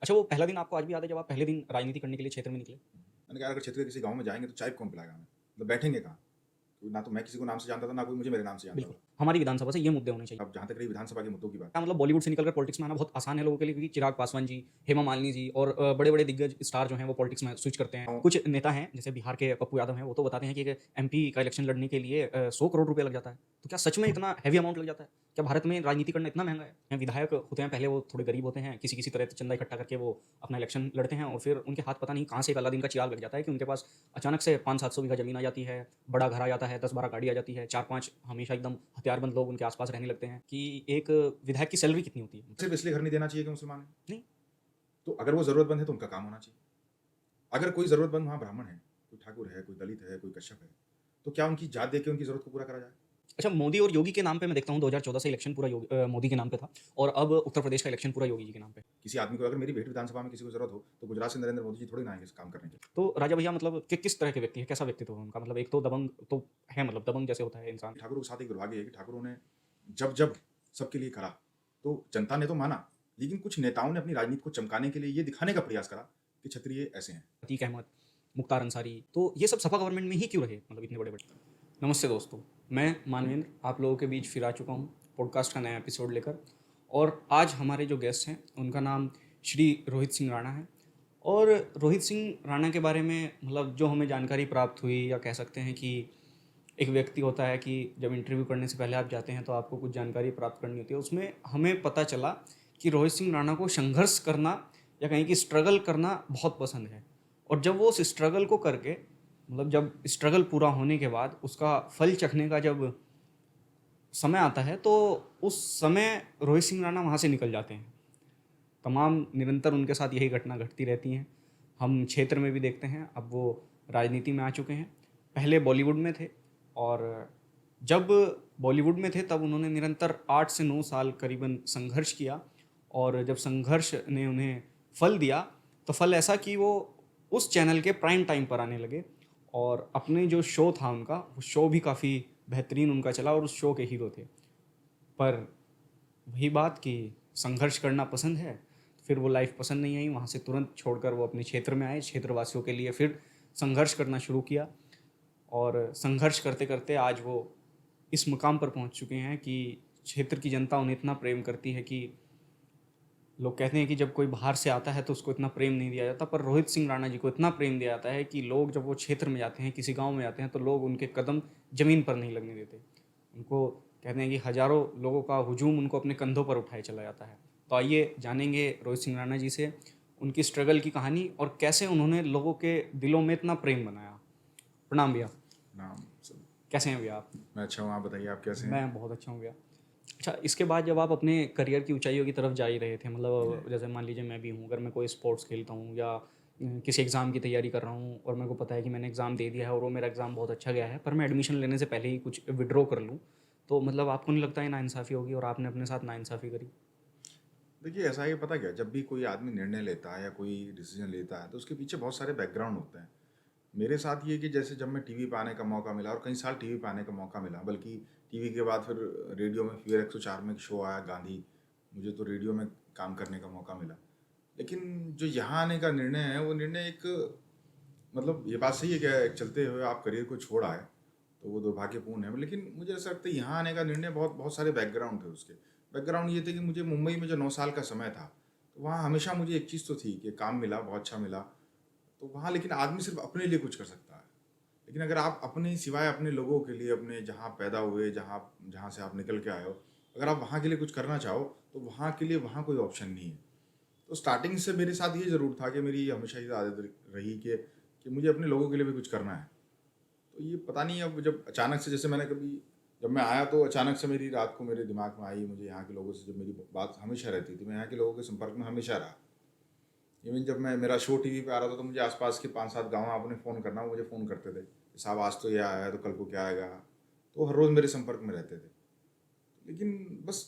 अच्छा, वो पहला दिन आपको आज भी याद है जब आप पहले दिन राजनीति करने के लिए क्षेत्र में निकले? मैंने कहा अगर क्षेत्र के किसी गाँव में जाएँगे तो चाय कौन पिलाएगा हमें? मतलब बैठेंगे कहाँ? क्योंकि ना तो मैं किसी को नाम से जानता था, ना कोई मुझे मेरे नाम से जानता बिल्कुल, था। हमारी विधानसभा से ये मुद्दे होने चाहिए। अब जहाँ तक रही विधानसभा के मुद्दों की बात, क्या मतलब बॉलीवुड से निकलकर पॉलिटिक्स में आना बहुत आसान है लोगों के लिए क्योंकि चिराग पासवान जी, हेमा मालिनी जी और बड़े-बड़े दिग्गज स्टार जो हैं वो पॉलिटिक्स में स्विच करते हैं। गाँव कुछ नेता हैं जैसे बिहार के पप्पू यादव हैं, वो तो बताते हैं कि एक एमपी का इलेक्शन लड़ने के लिए 100 करोड़ रुपए लग जाता है। तो क्या सच में इतना हेवी अमाउंट लग जाता है? क्या भारत में राजनीति करना इतना महँगा है? विधायक होते हैं पहले वो थोड़े गरीब होते हैं, किसी-किसी तरह चंदा इकट्ठा करके वो अपना इलेक्शन लड़ते हैं और फिर उनके हाथ पता नहीं कहाँ से एक अलादीन का चिराग लग जाता है कि उनके पास अचानक से 500-700 बीघा ज़मीन आ जाती है, बड़ा घर आ जाता है, 10-12 गाड़ी आ जाती है, 4-5 हमेशा एकदम हथियारबंद लोग उनके आस-पास रहने लगते हैं कि एक विधायक की सैलरी कितनी होती है? सिर्फ़ इसलिए घर नहीं देना चाहिए कि मुसलमान हैं। नहीं, तो अगर वो ज़रूरतमंद है तो उनका काम होना चाहिए। अगर कोई ज़रूरतमंद वहाँ ब्राह्मण है, कोई ठाकुर है, कोई दलित है, कोई कश्यप है, तो क्या उनकी जात देके उनकी ज़रूरत को पूरा करा जाए? अच्छा मोदी और योगी के नाम पे मैं देखता हूँ 2014 से इलेक्शन पूरा मोदी के नाम पे था और अब उत्तर प्रदेश का इलेक्शन पूरा योगी जी के नाम पे है। किसी आदमी को अगर मेरी भेट विधानसभा में किसी को ज़रूरत हो, तो गुजरात से नरेंद्र मोदी जी थोड़ी ना आएँगे इस काम करने के लिए। तो राजा भैया मतलब कि किस तरह के व्यक्ति हैं? कैसा व्यक्तित्व है उनका? मतलब एक तो दबंग तो है मतलब दबंग जैसे होता है इंसान। ठाकुरों के साथ एक दुर्भाग्य है कि ठाकुरों ने जब-जब सबके लिए करा, तो जनता ने तो माना, लेकिन कुछ नेताओं ने अपनी राजनीति को चमकाने के लिए ये दिखाने का प्रयास करा कि क्षत्रिय ऐसे हैं। अतीक अहमद, मुख्तार अंसारी, तो ये सब सपा गवर्नमेंट में ही क्यों रहे? मतलब इतने बड़े-बड़े। नमस्ते दोस्तों, मैं मानवेंद्र आप लोगों के बीच फिर आ चुका हूँ पॉडकास्ट का नया एपिसोड लेकर और आज हमारे जो गेस्ट हैं उनका नाम श्री रोहित सिंह राणा है और रोहित सिंह राणा के बारे में मतलब जो हमें जानकारी प्राप्त हुई या कह सकते हैं कि एक व्यक्ति होता है कि जब इंटरव्यू करने से पहले आप जाते हैं तो आपको कुछ जानकारी प्राप्त करनी होती है। उसमें हमें पता चला कि रोहित सिंह राणा को संघर्ष करना या कहीं कि स्ट्रगल करना बहुत पसंद है और जब वो उस स्ट्रगल को करके मतलब जब स्ट्रगल पूरा होने के बाद उसका फल चखने का जब समय आता है तो उस समय रोहित सिंह राणा वहाँ से निकल जाते हैं। तमाम निरंतर उनके साथ यही घटना घटती रहती हैं। हम क्षेत्र में भी देखते हैं, अब वो राजनीति में आ चुके हैं। पहले बॉलीवुड में थे और जब बॉलीवुड में थे तब उन्होंने निरंतर 8 से 9 साल करीबन संघर्ष किया और जब संघर्ष ने उन्हें फल दिया, तो फल ऐसा कि वो उस चैनल के प्राइम टाइम पर आने लगे और अपने जो शो था उनका, वो शो भी काफ़ी बेहतरीन उनका चला और उस शो के हीरो थे। पर वही बात कि संघर्ष करना पसंद है, फिर वो लाइफ पसंद नहीं आई, वहाँ से तुरंत छोड़कर वो अपने क्षेत्र में आए, क्षेत्रवासियों के लिए फिर संघर्ष करना शुरू किया और संघर्ष करते करते आज वो इस मुकाम पर पहुँच चुके हैं कि क्षेत्र की जनता उन्हें इतना प्रेम करती है कि लोग कहते हैं कि जब कोई बाहर से आता है तो उसको इतना प्रेम नहीं दिया जाता, पर रोहित सिंह राणा जी को इतना प्रेम दिया जाता है कि लोग जब वो क्षेत्र में जाते हैं, किसी गाँव में जाते हैं तो लोग उनके कदम ज़मीन पर नहीं लगने देते। उनको कहते हैं कि हज़ारों लोगों का हुजूम उनको अपने कंधों पर उठाए चला जाता है। तो आइए जानेंगे रोहित सिंह राणा जी से उनकी स्ट्रगल की कहानी और कैसे उन्होंने लोगों के दिलों में इतना प्रेम बनाया। प्रणाम भैया। नाम सब कैसे हैं भैया आप? मैं अच्छा हूँ, आप बताइए आप कैसे हैं? मैं बहुत अच्छा हूँ भैया। अच्छा, इसके बाद जब आप अपने करियर की ऊंचाइयों की तरफ जा ही रहे थे जी। मतलब जैसे मान लीजिए मैं भी हूँ, अगर मैं कोई स्पोर्ट्स खेलता हूँ या किसी एग्ज़ाम की तैयारी कर रहा हूँ और मेरे को पता है कि मैंने एग्ज़ाम दे दिया है और वो मेरा एग्ज़ाम बहुत अच्छा गया है, पर मैं एडमिशन लेने से पहले ही कुछ विड्रॉ कर लूँ, तो मतलब आपको नहीं लगता है नाइंसाफ़ी होगी और आपने अपने साथ नाइंसाफ़ी करी? देखिए ऐसा है पता क्या, जब भी कोई आदमी निर्णय लेता है या कोई डिसीजन लेता है तो उसके पीछे बहुत सारे बैकग्राउंड होते हैं। मेरे साथ ये कि जैसे जब मैं टीवी पे आने का मौका मिला और कई साल टीवी पे आने का मौका मिला, बल्कि टीवी के बाद फिर रेडियो में फीवर 104 में एक शो आया गांधी, मुझे तो रेडियो में काम करने का मौका मिला। लेकिन जो यहाँ आने का निर्णय है वो निर्णय एक मतलब ये बात सही है कि चलते हुए आप करियर को छोड़ आए तो वो दुर्भाग्यपूर्ण है, लेकिन मुझे ऐसा लगता है यहाँ आने का निर्णय बहुत बहुत सारे बैकग्राउंड थे उसके। बैकग्राउंड ये थे कि मुझे मुंबई में जो 9 साल का समय था, तो वहाँ हमेशा मुझे एक चीज़ तो थी कि काम मिला, बहुत अच्छा मिला। तो वहाँ लेकिन आदमी सिर्फ अपने लिए कुछ कर सकता है। लेकिन अगर आप अपने सिवाय अपने लोगों के लिए, अपने जहाँ पैदा हुए, जहाँ जहाँ से आप निकल के आए हो, अगर आप वहाँ के लिए कुछ करना चाहो तो वहाँ के लिए वहाँ कोई ऑप्शन नहीं है। तो स्टार्टिंग से मेरे साथ ये ज़रूर था कि मेरी हमेशा ये आदत रही कि मुझे अपने लोगों के लिए भी कुछ करना है। तो ये पता नहीं अब जब अचानक से, जैसे मैंने कभी जब मैं आया तो अचानक से मेरी रात को मेरे दिमाग में आई, मुझे यहाँ के लोगों से जब मेरी बात हमेशा रहती थी, मैं यहाँ के लोगों के संपर्क में हमेशा रहा। इवन जब मैं मेरा शो टीवी पे आ रहा था तो मुझे आसपास के 5-7 गाँव आपने फ़ोन करना, वो मुझे फ़ोन करते थे कि साहब आज तो ये आया है तो कल को क्या आएगा। तो हर रोज़ मेरे संपर्क में रहते थे। लेकिन बस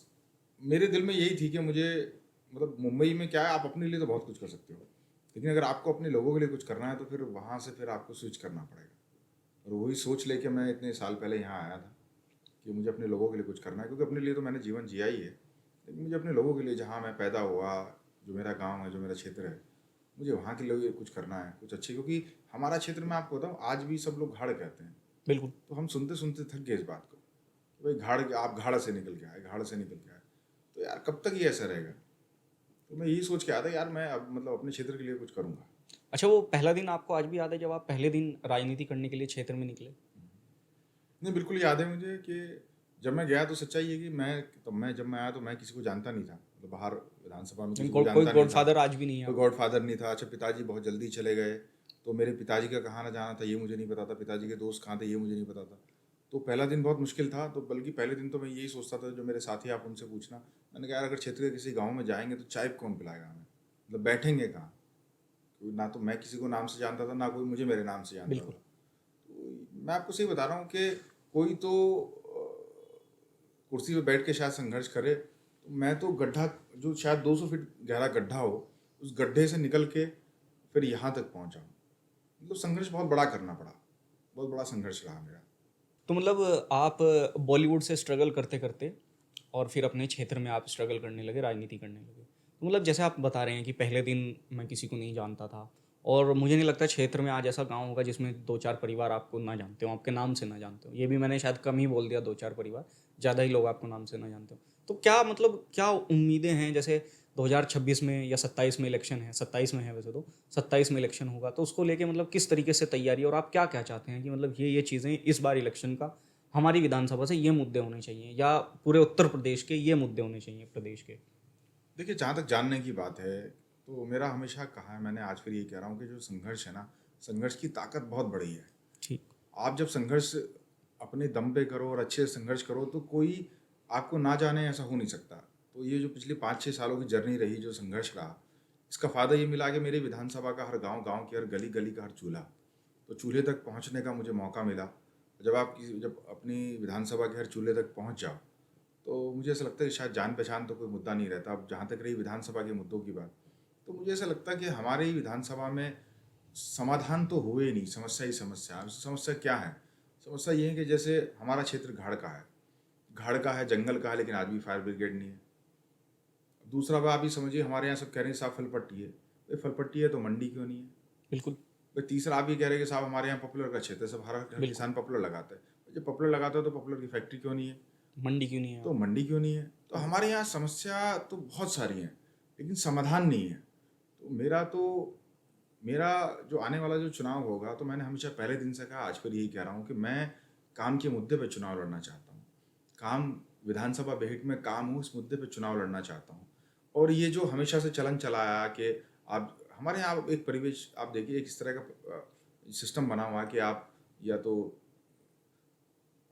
मेरे दिल में यही थी कि मुझे मतलब मुंबई में क्या है, आप अपने लिए तो बहुत कुछ कर सकते हो, लेकिन अगर आपको अपने लोगों के लिए कुछ करना है तो फिर वहाँ से फिर आपको स्विच करना पड़ेगा। और वही सोच लेके मैं इतने साल पहले यहाँ आया था कि मुझे अपने लोगों के लिए कुछ करना है, क्योंकि अपने लिए तो मैंने जीवन जिया ही है, लेकिन मुझे अपने लोगों के लिए, जहाँ मैं पैदा हुआ, जो मेरा गांव है, जो मेरा क्षेत्र है, मुझे वहाँ के लिए कुछ करना है, कुछ अच्छे, क्योंकि हमारा क्षेत्र में आपको बताऊँ आज भी सब लोग घाड़ कहते हैं। बिल्कुल। तो हम सुनते सुनते थक गए इस बात को कि भाई घाड़, आप घाड़ से निकल के आए, घाड़ से निकल के आए। तो यार कब तक ये ऐसा रहेगा? तो मैं यही सोच के आया था यार, मैं अब मतलब अपने क्षेत्र के लिए कुछ करूँगा। अच्छा, वो पहला दिन आपको आज भी याद है जब आप पहले दिन राजनीति करने के लिए क्षेत्र में निकले? नहीं, बिल्कुल याद है मुझे कि जब मैं गया तो सच्चाई ये कि जब मैं आया तो मैं किसी को जानता नहीं था, मतलब बाहर विधानसभा में किसी को कोई जानता नहीं था, गॉडफादर आज भी नहीं है कोई आपका? गॉडफादर नहीं था। अच्छा, पिताजी बहुत जल्दी चले गए, तो मेरे पिताजी का कहाँ ना जाना था ये मुझे नहीं पता था, पिताजी के दोस्त कहाँ थे ये मुझे नहीं पता था। तो पहला दिन बहुत मुश्किल था। तो बल्कि पहले दिन तो मैं यही सोचता था, जो मेरे साथी आप उनसे पूछना, मैंने कहा यार अगर क्षेत्र के किसी गाँव में जाएंगे तो चाय कौन पिलाएगा हमें, मतलब बैठेंगे कहाँ? क्योंकि ना तो मैं किसी को नाम से जानता था, ना कोई मुझे मेरे नाम से जानता बिल्कुल। था। तो मैं आपको सही बता रहा हूँ कि कोई तो कुर्सी पे बैठ के शायद संघर्ष करे, तो मैं तो गड्ढा, जो शायद 200 फीट गहरा गड्ढा हो, उस गड्ढे से निकल के फिर यहाँ तक पहुँचा हूँ। मतलब संघर्ष बहुत बड़ा करना पड़ा, बहुत बड़ा संघर्ष रहा मेरा। तो मतलब आप बॉलीवुड से स्ट्रगल करते करते और फिर अपने क्षेत्र में आप स्ट्रगल करने लगे, राजनीति करने लगे। तो मतलब जैसे आप बता रहे हैं कि पहले दिन मैं किसी को नहीं जानता था, और मुझे नहीं लगता क्षेत्र में आज ऐसा गांव होगा जिसमें 2-4 परिवार आपको ना जानते हो, आपके नाम से ना जानते हो। ये भी मैंने शायद कम ही बोल दिया, 2-4 परिवार, ज़्यादा ही लोग आपको नाम से ना जानते हो। तो क्या मतलब क्या उम्मीदें हैं, जैसे 2026 में या 27 में इलेक्शन है, 27 में है वैसे तो, 27 में इलेक्शन होगा, तो उसको लेके मतलब किस तरीके से तैयारी, और आप क्या क्या चाहते हैं कि मतलब ये चीज़ें इस बार इलेक्शन का हमारी विधानसभा से ये मुद्दे होने चाहिए, या पूरे उत्तर प्रदेश के ये मुद्दे होने चाहिए प्रदेश के? देखिए, जहाँ तक जानने की बात है, तो मेरा हमेशा कहा है, मैंने आज फिर ये कह रहा हूँ कि जो संघर्ष है ना, संघर्ष की ताकत बहुत बड़ी है। ठीक। आप जब संघर्ष अपने दम पे करो और अच्छे से संघर्ष करो, तो कोई आपको ना जाने, ऐसा हो नहीं सकता। तो ये जो पिछले 5-6 सालों की जर्नी रही, जो संघर्ष रहा, इसका फ़ायदा ये मिला कि मेरे विधानसभा का हर गांव, गांव की हर गली, गली का हर चूल्हा, तो चूल्हे तक पहुंचने का मुझे मौका मिला। जब अपनी विधानसभा के हर चूल्हे तक पहुंच जाओ, तो मुझे ऐसा लगता है कि शायद जान पहचान तो कोई मुद्दा नहीं रहता। अब जहाँ तक रही विधानसभा के मुद्दों की बात, तो मुझे ऐसा लगता है कि हमारी विधानसभा में समाधान तो हुए ही नहीं, समस्या ही समस्या। अब समस्या क्या है? समस्या ये है कि जैसे हमारा क्षेत्र घाड़ का है, जंगल का है, लेकिन आज भी फायर ब्रिगेड नहीं है। दूसरा बात आप ही समझिए, हमारे यहाँ सब कह रहे हैं साहब फलपट्टी है, भाई फलपट्टी है तो मंडी क्यों नहीं है? बिल्कुल। भाई तीसरा आप ये कह रहे हैं कि साहब हमारे यहाँ पॉपुलर का क्षेत्र है, सब हर बिल्कुल। किसान पॉपुलर लगाता है। जब पॉपुलर लगाता है तो पॉपुलर की फैक्ट्री क्यों नहीं है? मंडी क्यों नहीं है? तो मंडी क्यों नहीं है? तो हमारे यहाँ समस्या तो बहुत सारी हैं, लेकिन समाधान नहीं है। तो मेरा जो आने वाला जो चुनाव होगा, तो मैंने हमेशा पहले दिन से कहा, आज फिर यही कह रहा हूँ कि मैं काम के मुद्दे पर चुनाव लड़ना चाहता हूँ। काम, विधानसभा बेहिट में काम हो, इस मुद्दे पर चुनाव लड़ना चाहता हूँ। और ये जो हमेशा से चलन चला आया कि आप हमारे यहाँ एक परिवेश आप देखिए, एक इस तरह का सिस्टम बना हुआ है कि आप या तो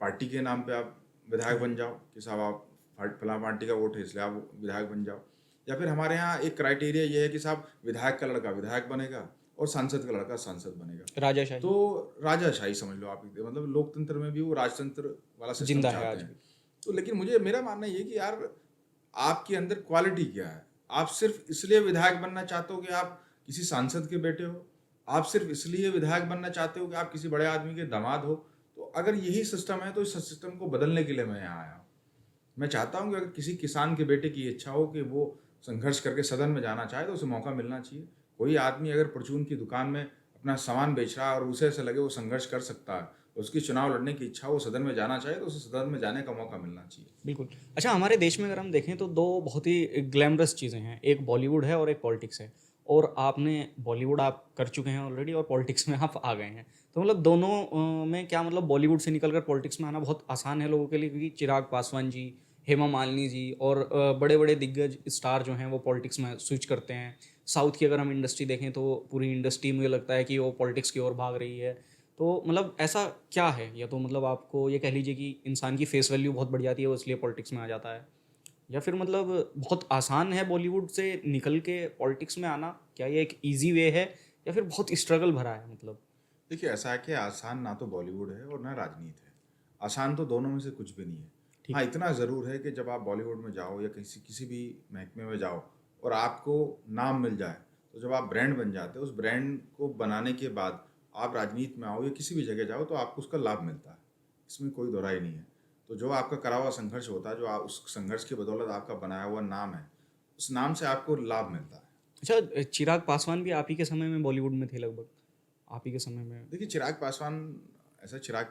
पार्टी के नाम पे आप विधायक बन जाओ कि साहब आप फलां पार्टी का वोट है इसलिए आप विधायक बन जाओ, या फिर हमारे यहाँ एक क्राइटेरिया ये है कि साहब विधायक का लड़का विधायक बनेगा और सांसद का लड़का सांसद बनेगा। राजाशाही तो राजाशाही समझ लो आप, मतलब लोकतंत्र में भी वो राजतंत्र वाला सिस्टम जिंदा है चाहते आज हैं। भी। तो लेकिन मेरा मानना ये कि यार, आपके अंदर क्वालिटी क्या है? आप सिर्फ इसलिए विधायक बनना चाहते हो कि आप किसी सांसद के बेटे हो? आप सिर्फ इसलिए विधायक बनना चाहते हो कि आप किसी बड़े आदमी के दामाद हो? तो अगर यही सिस्टम है, तो इस सिस्टम को बदलने के लिए मैं यहाँ आया हूँ। मैं चाहता हूँ कि अगर किसी किसान के बेटे की इच्छा हो कि वो संघर्ष करके सदन में जाना चाहे, तो उसे मौका मिलना चाहिए। कोई आदमी अगर परचून की दुकान में अपना सामान बेच रहा है और उसे ऐसा लगे वो संघर्ष कर सकता है, उसकी चुनाव लड़ने की इच्छा, वो सदन में जाना चाहिए, तो उसे सदन में जाने का मौका मिलना चाहिए। बिल्कुल। अच्छा, हमारे देश में अगर हम देखें तो दो बहुत ही ग्लैमरस चीज़ें हैं, एक बॉलीवुड है और एक पॉलिटिक्स है। और आपने बॉलीवुड आप कर चुके हैं ऑलरेडी, और पॉलिटिक्स में आप आ गए हैं। तो मतलब दोनों में क्या मतलब बॉलीवुड से निकल कर पॉलिटिक्स में आना बहुत आसान है लोगों के लिए, क्योंकि चिराग पासवान जी, हेमा मालिनी जी और बड़े बड़े दिग्गज स्टार जो हैं वो पॉलिटिक्स में स्विच करते हैं। साउथ की अगर हम इंडस्ट्री देखें तो पूरी इंडस्ट्री मुझे लगता है कि वो पॉलिटिक्स की ओर भाग रही है। तो मतलब ऐसा क्या है, या तो मतलब आपको ये कह लीजिए कि इंसान की फेस वैल्यू बहुत बढ़ जाती है वो इसलिए पॉलिटिक्स में आ जाता है, या फिर मतलब बहुत आसान है बॉलीवुड से निकल के पॉलिटिक्स में आना? क्या ये एक इजी वे है, या फिर बहुत स्ट्रगल भरा है मतलब? देखिए, ऐसा है कि आसान ना तो बॉलीवुड है और ना राजनीति है। आसान तो दोनों में से कुछ भी नहीं है। हाँ, ठीक। इतना ज़रूर है कि जब आप बॉलीवुड में जाओ या किसी किसी भी महकमे में जाओ और आपको नाम मिल जाए, तो जब आप ब्रांड बन जाते हो, उस ब्रांड को बनाने के बाद आप राजनीति में आओ या किसी भी जगह जाओ, तो आपको उसका लाभ मिलता है। इसमें कोई दो राय नहीं है। तो जो आपका करा हुआ संघर्ष होता है, जो आप उस संघर्ष की बदौलत आपका बनाया हुआ नाम है, उस नाम से आपको लाभ मिलता है। अच्छा, चिराग पासवान भी आप ही के समय में बॉलीवुड में थे लगभग, आप ही के समय में। देखिए चिराग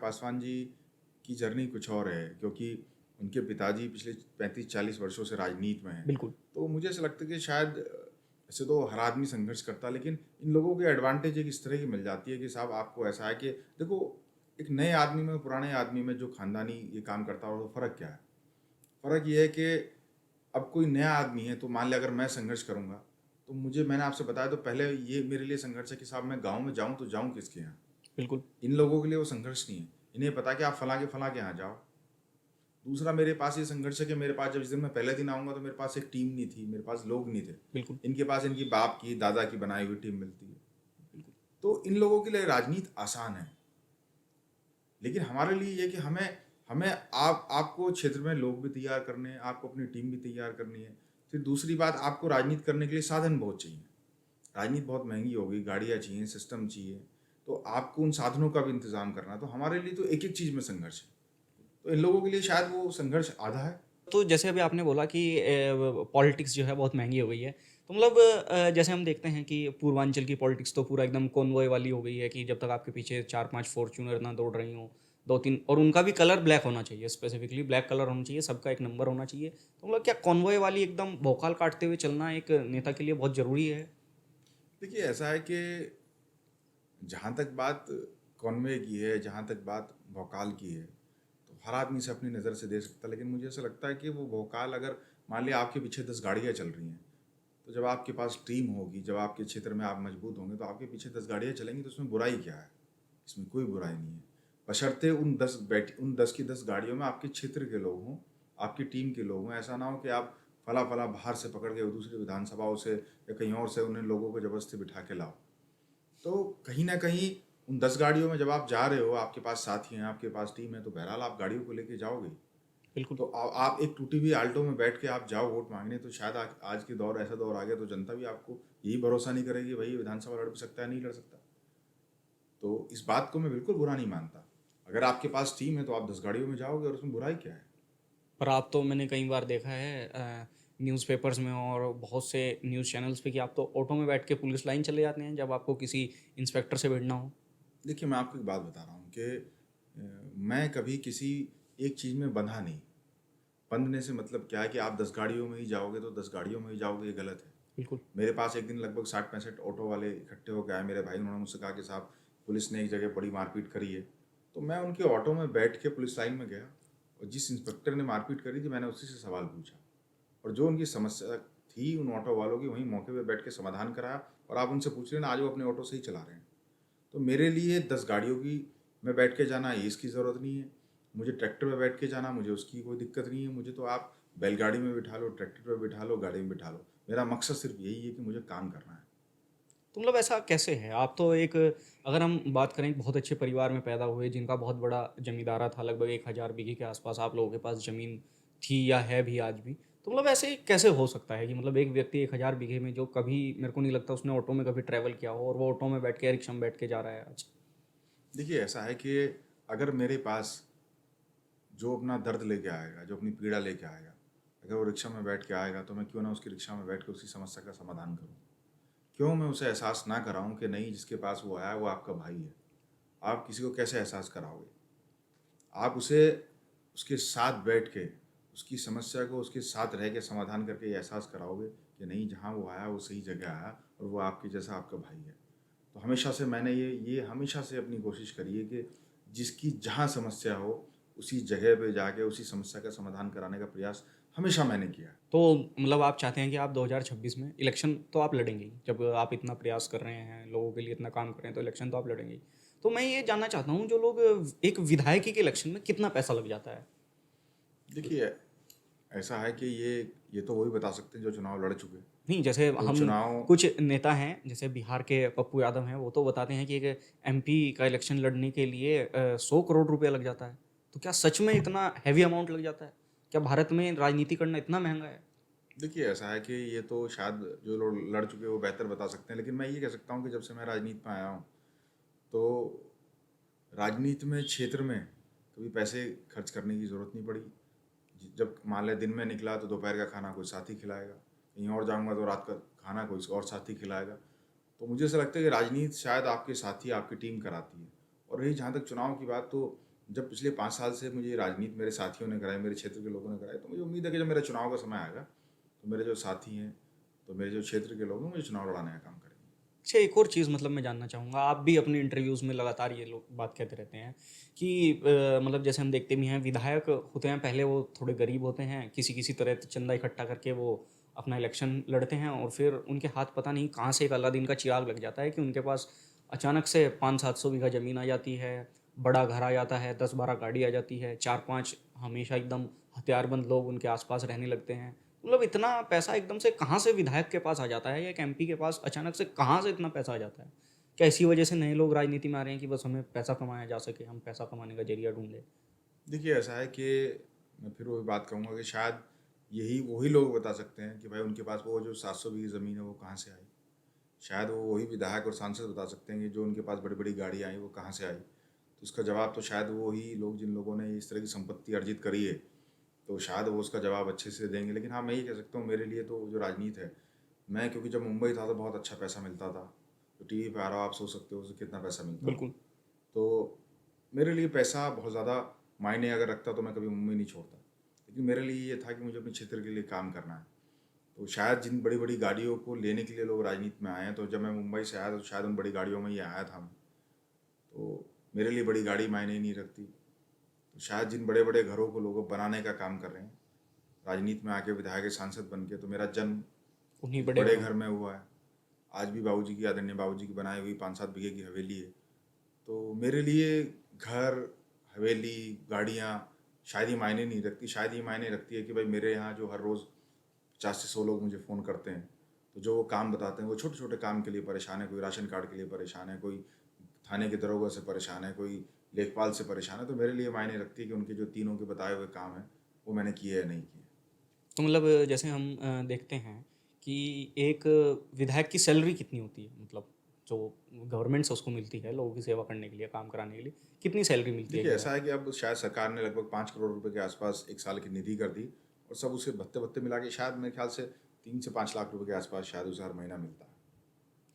पासवान जी की जर्नी कुछ और है, क्योंकि उनके पिताजी पिछले 35-40 वर्षों से राजनीति में हैं। बिल्कुल। तो मुझे ऐसा लगता है कि शायद ऐसे तो हर आदमी संघर्ष करता है, लेकिन इन लोगों की एडवांटेज एक इस तरह की मिल जाती है कि साहब आपको ऐसा है कि देखो, एक नए आदमी में पुराने आदमी में जो खानदानी ये काम करता है, तो फ़र्क क्या है? फ़र्क ये है कि अब कोई नया आदमी है, तो मान लिया अगर मैं संघर्ष करूँगा, तो मैंने आपसे बताया, तो पहले ये मेरे लिए संघर्ष है कि साहब मैं गाँव में जाऊँ तो जाऊँ किसके यहाँ? बिल्कुल। इन लोगों के लिए वो संघर्ष नहीं है। इन्हें पता है कि आप फलाँ के यहाँ जाओ। दूसरा, मेरे पास ये संघर्ष है कि मेरे पास जब जिस दिन मैं पहले दिन आऊँगा, तो मेरे पास एक टीम नहीं थी, मेरे पास लोग नहीं थे। बिल्कुल। इनके पास इनकी बाप की, दादा की बनाई हुई टीम मिलती है। तो इन लोगों के लिए राजनीति आसान है। लेकिन हमारे लिए ये कि हमें हमें आपको क्षेत्र में लोग भी तैयार करने हैं, आपको अपनी टीम भी तैयार करनी है। फिर दूसरी बात, आपको राजनीति करने के लिए साधन बहुत चाहिए। राजनीति बहुत महंगी हो गई, गाड़ियाँ चाहिए, सिस्टम चाहिए, तो आपको उन साधनों का भी इंतजाम करना है। तो हमारे लिए तो एक-एक चीज़ में संघर्ष है। तो इन लोगों के लिए शायद वो संघर्ष आधा है। तो जैसे अभी आपने बोला कि पॉलिटिक्स जो है बहुत महंगी हो गई है, तो मतलब जैसे हम देखते हैं कि पूर्वांचल की पॉलिटिक्स तो पूरा एकदम कॉन्वॉय वाली हो गई है कि जब तक आपके पीछे 4-5 फॉर्च्यूनर ना दौड़ रही हों, 2-3, और उनका भी कलर ब्लैक होना चाहिए, स्पेसिफिकली ब्लैक कलर होना चाहिए, सबका एक नंबर होना चाहिए। तो मतलब क्या कॉन्वॉय वाली एकदम भौकाल काटते हुए चलना एक नेता के लिए बहुत ज़रूरी है? देखिए, ऐसा है कि जहाँ तक बात कॉन्वे की है, जहाँ तक बात भौकाल की है, तो हर आदमी से अपनी नज़र से दे सकता है। लेकिन मुझे ऐसा लगता है कि वो भौकाल, अगर मान लिया आपके पीछे 10 गाड़ियाँ चल रही हैं, तो जब आपके पास टीम होगी, जब आपके क्षेत्र में आप मजबूत होंगे, तो आपके पीछे 10 गाड़ियाँ चलेंगी, तो उसमें बुराई क्या है? इसमें कोई बुराई नहीं है। बशर्ते उन 10 की 10 गाड़ियों में आपके क्षेत्र के लोग हों, आपकी टीम के लोग हों। ऐसा ना हो कि आप फला बाहर से पकड़ के दूसरी विधानसभाओं से या कहीं और से उन्हें लोगों को ज़बरदस्ती बिठा के लाओ। तो कहीं न कहीं उन 10 गाड़ियों में जब आप जा रहे हो, आपके पास साथी हैं, आपके पास टीम है, तो बहरहाल आप गाड़ियों को लेके जाओगे। बिल्कुल। तो आप एक टूटी हुई आल्टो में बैठ के आप जाओ वोट मांगने, तो शायद आज के दौर ऐसा दौर आ गया, तो जनता भी आपको यही भरोसा नहीं करेगी, भाई विधानसभा लड़ भी सकता है, नहीं लड़ सकता। तो इस बात को मैं बिल्कुल बुरा नहीं मानता। अगर आपके पास टीम है, तो आप 10 गाड़ियों में जाओगे, और उसमें बुराई क्या है? पर आप तो, मैंने कई बार देखा है न्यूज़पेपर्स में और बहुत से न्यूज़ चैनल्स पे, कि आप तो ऑटो में बैठ के पुलिस लाइन चले जाते हैं जब आपको किसी इंस्पेक्टर से भिड़ना हो। देखिए, मैं आपको एक बात बता रहा हूँ कि मैं कभी किसी एक चीज़ में बंधा नहीं। बंधने से मतलब क्या है कि आप 10 गाड़ियों में ही जाओगे, तो 10 गाड़ियों में ही जाओगे, ये गलत है। बिल्कुल। मेरे पास एक दिन लगभग 60-65 ऑटो वाले इकट्ठे होकर आए मेरे भाई। उन्होंने मुझसे कहा कि साहब, पुलिस ने एक जगह बड़ी मारपीट करी है। तो मैं उनके ऑटो में बैठ के पुलिस लाइन में गया, और जिस इंस्पेक्टर ने मारपीट करी थी, मैंने उसी से सवाल पूछा, और जो उनकी समस्या थी उन ऑटो वालों की, वहीं मौके पे बैठ के समाधान कराया। और आप उनसे पूछ लेना, आज वो अपने ऑटो से ही चला रहे हैं। तो मेरे लिए 10 गाड़ियों की में बैठ के जाना, ये इसकी ज़रूरत नहीं है। मुझे ट्रैक्टर में बैठ के जाना, मुझे उसकी कोई दिक्कत नहीं है। मुझे तो आप बैलगाड़ी में बिठा लो, ट्रैक्टर में बिठा लो, गाड़ी में बिठा लो। मेरा मकसद सिर्फ यही है कि मुझे काम करना है। तो मतलब ऐसा कैसे है? आप तो एक, अगर हम बात करें, बहुत अच्छे परिवार में पैदा हुए, जिनका बहुत बड़ा ज़मींदारा था, लगभग 1000 बीघे के आसपास आप लोगों के पास ज़मीन थी या है भी आज भी। तो मतलब ऐसे कैसे हो सकता है कि मतलब एक व्यक्ति 1000 बीघे में, जो कभी, मेरे को नहीं लगता उसने ऑटो में कभी ट्रैवल किया हो, और वो ऑटो में बैठ के, रिक्शा में बैठ के जा रहा है आज? देखिए, ऐसा है कि अगर मेरे पास जो अपना दर्द लेके आएगा, जो अपनी पीड़ा लेके आएगा, अगर वो रिक्शा में बैठ के आएगा, तो मैं क्यों ना उसकी रिक्शा में बैठ के उसकी समस्या का समाधान करूँ। क्यों मैं उसे एहसास ना कराऊँ कि नहीं, जिसके पास वो आया वो आपका भाई है। आप किसी को कैसे एहसास कराओगे? आप उसे उसके साथ बैठ के, उसकी समस्या को उसके साथ रह के समाधान करके ये एहसास कराओगे कि नहीं, जहाँ वो आया वो सही जगह आया, और वो आपके जैसा आपका भाई है। तो हमेशा से मैंने ये हमेशा से अपनी कोशिश करी है कि जिसकी जहाँ समस्या हो, उसी जगह पे जाके उसी समस्या का समाधान कराने का प्रयास हमेशा मैंने किया है। तो मतलब आप चाहते हैं कि आप 2026 में इलेक्शन तो आप लड़ेंगे ही, जब आप इतना प्रयास कर रहे हैं, लोगों के लिए इतना काम कर रहे हैं, तो इलेक्शन तो आप लड़ेंगे ही। तो मैं ये जानना चाहता हूँ, जो लोग, एक विधायकी के इलेक्शन में कितना पैसा लग जाता है? देखिए, ऐसा है कि ये तो वही बता सकते हैं जो चुनाव लड़ चुके। नहीं, जैसे तो हम, चुनाव कुछ नेता हैं, जैसे बिहार के पप्पू यादव हैं, वो तो बताते हैं कि एक एमपी का इलेक्शन लड़ने के लिए 100 करोड़ रुपया लग जाता है। तो क्या सच में इतना हैवी अमाउंट लग जाता है? क्या भारत में राजनीति करना इतना महंगा है? देखिए, ऐसा है कि ये तो शायद जो लोग लड़ चुके हैं वो बेहतर बता सकते हैं, लेकिन मैं ये कह सकता हूँ कि जब से मैं राजनीति में आया हूँ, तो राजनीति में क्षेत्र में कभी पैसे खर्च करने की ज़रूरत नहीं पड़ी। जब मान लें दिन में निकला, तो दोपहर का खाना कोई साथी खिलाएगा, कहीं और जाऊँगा तो रात का खाना कोई और साथी खिलाएगा। तो मुझे ऐसा लगता है कि राजनीति शायद आपके साथी, आपकी टीम कराती है। और रही जहाँ तक चुनाव की बात, तो जब पिछले 5 साल से मुझे राजनीति मेरे साथियों ने कराई, मेरे क्षेत्र के लोगों ने कराई, तो मुझे उम्मीद है कि जब मेरा चुनाव का समय आएगा, तो मेरे जो साथी हैं, तो मेरे जो क्षेत्र के लोग हैं, मुझे चुनाव लड़ाने का काम करेंगे। अच्छा, एक और चीज़ मतलब मैं जानना चाहूँगा, आप भी अपने इंटरव्यूज़ में लगातार ये लोग बात कहते रहते हैं कि मतलब जैसे हम देखते भी हैं विधायक होते हैं, पहले वो थोड़े गरीब होते हैं, किसी तरह चंदा इकट्ठा करके वो अपना इलेक्शन लड़ते हैं और फिर उनके हाथ पता नहीं कहाँ से एक अलादीन का चिराग लग जाता है कि उनके पास अचानक से 500-700 बीघा ज़मीन आ जाती है, बड़ा घर आ जाता है, 10-12 गाड़ी आ जाती है, 4-5 हमेशा एकदम हथियारबंद लोग उनके आसपास रहने लगते हैं। मतलब इतना पैसा एकदम से कहाँ से विधायक के पास आ जाता है या एक एमपी के पास अचानक से कहाँ से इतना पैसा आ जाता है? क्या इसी वजह से नए लोग राजनीति में आ रहे हैं कि बस हमें पैसा कमाया जा सके, हम पैसा कमाने का जरिया ढूंढें? देखिए, ऐसा है कि मैं फिर वही बात कहूँगा कि शायद यही वही लोग बता सकते हैं कि भाई उनके पास वो जो 700 बीघी ज़मीन है वो कहाँ से आई। शायद वो वही विधायक और सांसद बता सकते हैं कि जो उनके पास बड़ी-बड़ी गाड़ियाँ आई वो कहाँ से आई। तो इसका जवाब तो शायद वो ही लोग, जिन लोगों ने इस तरह की संपत्ति अर्जित करी है, तो शायद वो उसका जवाब अच्छे से देंगे। लेकिन हाँ, मैं ये कह सकता हूँ, मेरे लिए तो जो राजनीति है, मैं क्योंकि जब मुंबई था तो बहुत अच्छा पैसा मिलता था। तो टीवी पे आ रहा हो, आप सोच सकते हो उसे कितना पैसा मिलता होगा। बिल्कुल। तो मेरे लिए पैसा बहुत ज़्यादा मायने अगर रखता तो मैं कभी मुंबई नहीं छोड़ता। लेकिन मेरे लिए ये था कि मुझे अपने क्षेत्र के लिए काम करना है। तो शायद जिन बड़ी-बड़ी गाड़ियों को लेने के लिए लोग राजनीति में आए हैं, तो जब मैं मुंबई से आया तो शायद उन बड़ी गाड़ियों में ही आया था मैं। तो मेरे लिए बड़ी गाड़ी मायने ही नहीं रखती। तो शायद जिन बड़े-बड़े घरों को लोग बनाने का काम कर रहे हैं, राजनीति में आके विधायक या सांसद बन के, तो मेरा जन्म उन्हीं एक बड़े बड़े घरों घर में। में हुआ है। आज भी बाबूजी की, आदरणीय बाबूजी की बनाई हुई 5-7 बीघे की हवेली है। तो मेरे लिए घर, हवेली, गाड़ियाँ शायद ही मायने नहीं रखती। शायद ये मायने रखती है कि भाई मेरे यहाँ जो हर रोज़ 50 से 100 लोग मुझे फ़ोन करते हैं, तो जो वो काम बताते हैं वो छोटे-छोटे काम के लिए परेशान है। कोई राशन कार्ड के लिए परेशान है, कोई थाने के दरोगा से परेशान है, कोई लेखपाल से परेशान है। तो मेरे लिए मायने रखती है कि उनके जो तीनों के बताए हुए काम हैं, वो मैंने किए या नहीं किए। तो मतलब जैसे हम देखते हैं कि एक विधायक की सैलरी कितनी होती है? मतलब जो गवर्नमेंट से उसको मिलती है लोगों की सेवा करने के लिए, काम कराने के लिए, कितनी सैलरी मिलती है एक देखिए, ऐसा विधायक है कि अब शायद सरकार ने लगभग 5 करोड़ रुपए के आसपास 1 साल की निधि कर दी, और सब उसे भत्ते-वत्ते मिला के शायद मेरे ख्याल से 3 से 5 लाख रुपए के आसपास शायद उसे हर महीना मिलता है।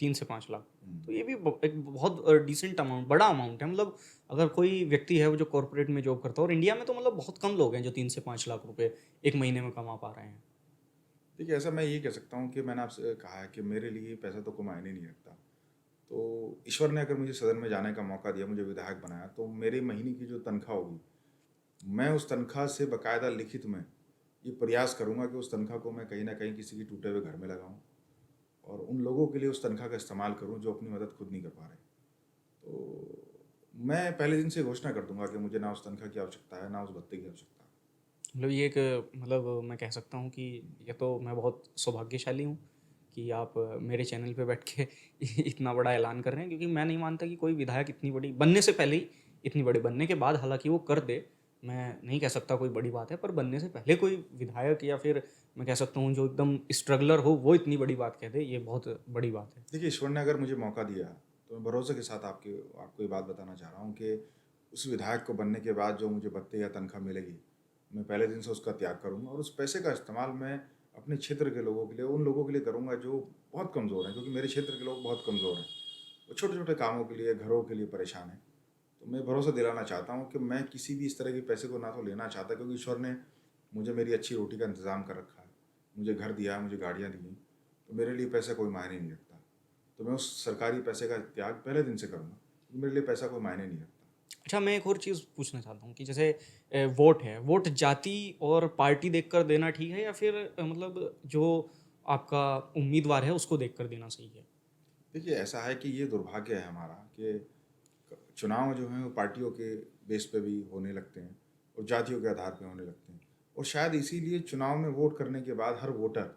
3 से 5 लाख? हुँ। तो ये भी एक बहुत डिसेंट अमाउंट, बड़ा अमाउंट है। मतलब अगर कोई व्यक्ति है वो जो कॉर्पोरेट में जॉब करता है, और इंडिया में तो मतलब बहुत कम लोग हैं जो 3 से 5 लाख रुपए एक महीने में कमा पा रहे हैं। देखिए, ऐसा मैं ये कह सकता हूँ कि मैंने आपसे कहा है कि मेरे लिए पैसा तो कोई मायने नहीं रखता। तो ईश्वर ने अगर मुझे सदन में जाने का मौका दिया, मुझे विधायक बनाया, तो मेरे महीने की जो तनख्वाह होगी, मैं उस तनख्वाह से बाकायदा लिखित में ये प्रयास करूँगा कि उस तनख्वाह को मैं कहीं न कहीं किसी के टूटे हुए घर में लगाऊँ, और उन लोगों के लिए उस तनख्वाह का इस्तेमाल करूँ जो अपनी मदद खुद नहीं कर पा रहे। तो मैं पहले दिन से घोषणा कर दूँगा कि मुझे ना उस तनख्वाह की आवश्यकता है, ना उस भत्ते की आवश्यकता है। मतलब ये एक मतलब मैं कह सकता हूँ कि ये तो मैं बहुत सौभाग्यशाली हूँ कि आप मेरे चैनल पे बैठ के इतना बड़ा ऐलान कर रहे हैं, क्योंकि मैं नहीं मानता कि कोई विधायक इतनी बड़ी बनने से पहले ही, इतनी बड़ी बनने के बाद हालांकि वो कर दे, मैं नहीं कह सकता कोई बड़ी बात है, पर बनने से पहले कोई विधायक या फिर मैं कह सकता हूँ जो एकदम स्ट्रगलर हो वो इतनी बड़ी बात कह दे, ये बहुत बड़ी बात है। देखिए, ईश्वर ने अगर मुझे मौका दिया, तो मैं भरोसे के साथ आपको ये बात बताना चाह रहा हूँ कि उस विधायक को बनने के बाद जो मुझे भत्ते या तनख्वाह मिलेगी, मैं पहले दिन से उसका त्याग करूँगा, और उस पैसे का इस्तेमाल मैं अपने क्षेत्र के लोगों के लिए, उन लोगों के लिए करूँगा जो बहुत कमज़ोर हैं, क्योंकि मेरे क्षेत्र के लोग बहुत कमज़ोर हैं। वो छोटे-छोटे कामों के लिए, घरों के लिए परेशान हैं। तो मैं भरोसा दिलाना चाहता हूँ कि मैं किसी भी इस तरह के पैसे को ना तो लेना चाहता, क्योंकि ईश्वर ने मुझे मेरी अच्छी रोटी का इंतज़ाम कर रखा है। मुझे घर दिया है, मुझे गाड़ियाँ दी हैं, तो मेरे लिए पैसा कोई मायने नहीं रखता। तो मैं उस सरकारी पैसे का त्याग पहले दिन से करूँगा, क्योंकि मेरे लिए पैसा कोई मायने नहीं रखता। अच्छा, मैं एक और चीज़ पूछना चाहता हूँ कि जैसे वोट है, वोट जाति और पार्टी देखकर देना ठीक है या फिर मतलब जो आपका उम्मीदवार है उसको देखकर देना सही है? देखिए, ऐसा है कि ये दुर्भाग्य है हमारा कि चुनाव जो हैं वो पार्टियों के बेस पे भी होने लगते हैं, और जातियों के आधार पे होने लगते हैं। और शायद इसीलिए चुनाव में वोट करने के बाद हर वोटर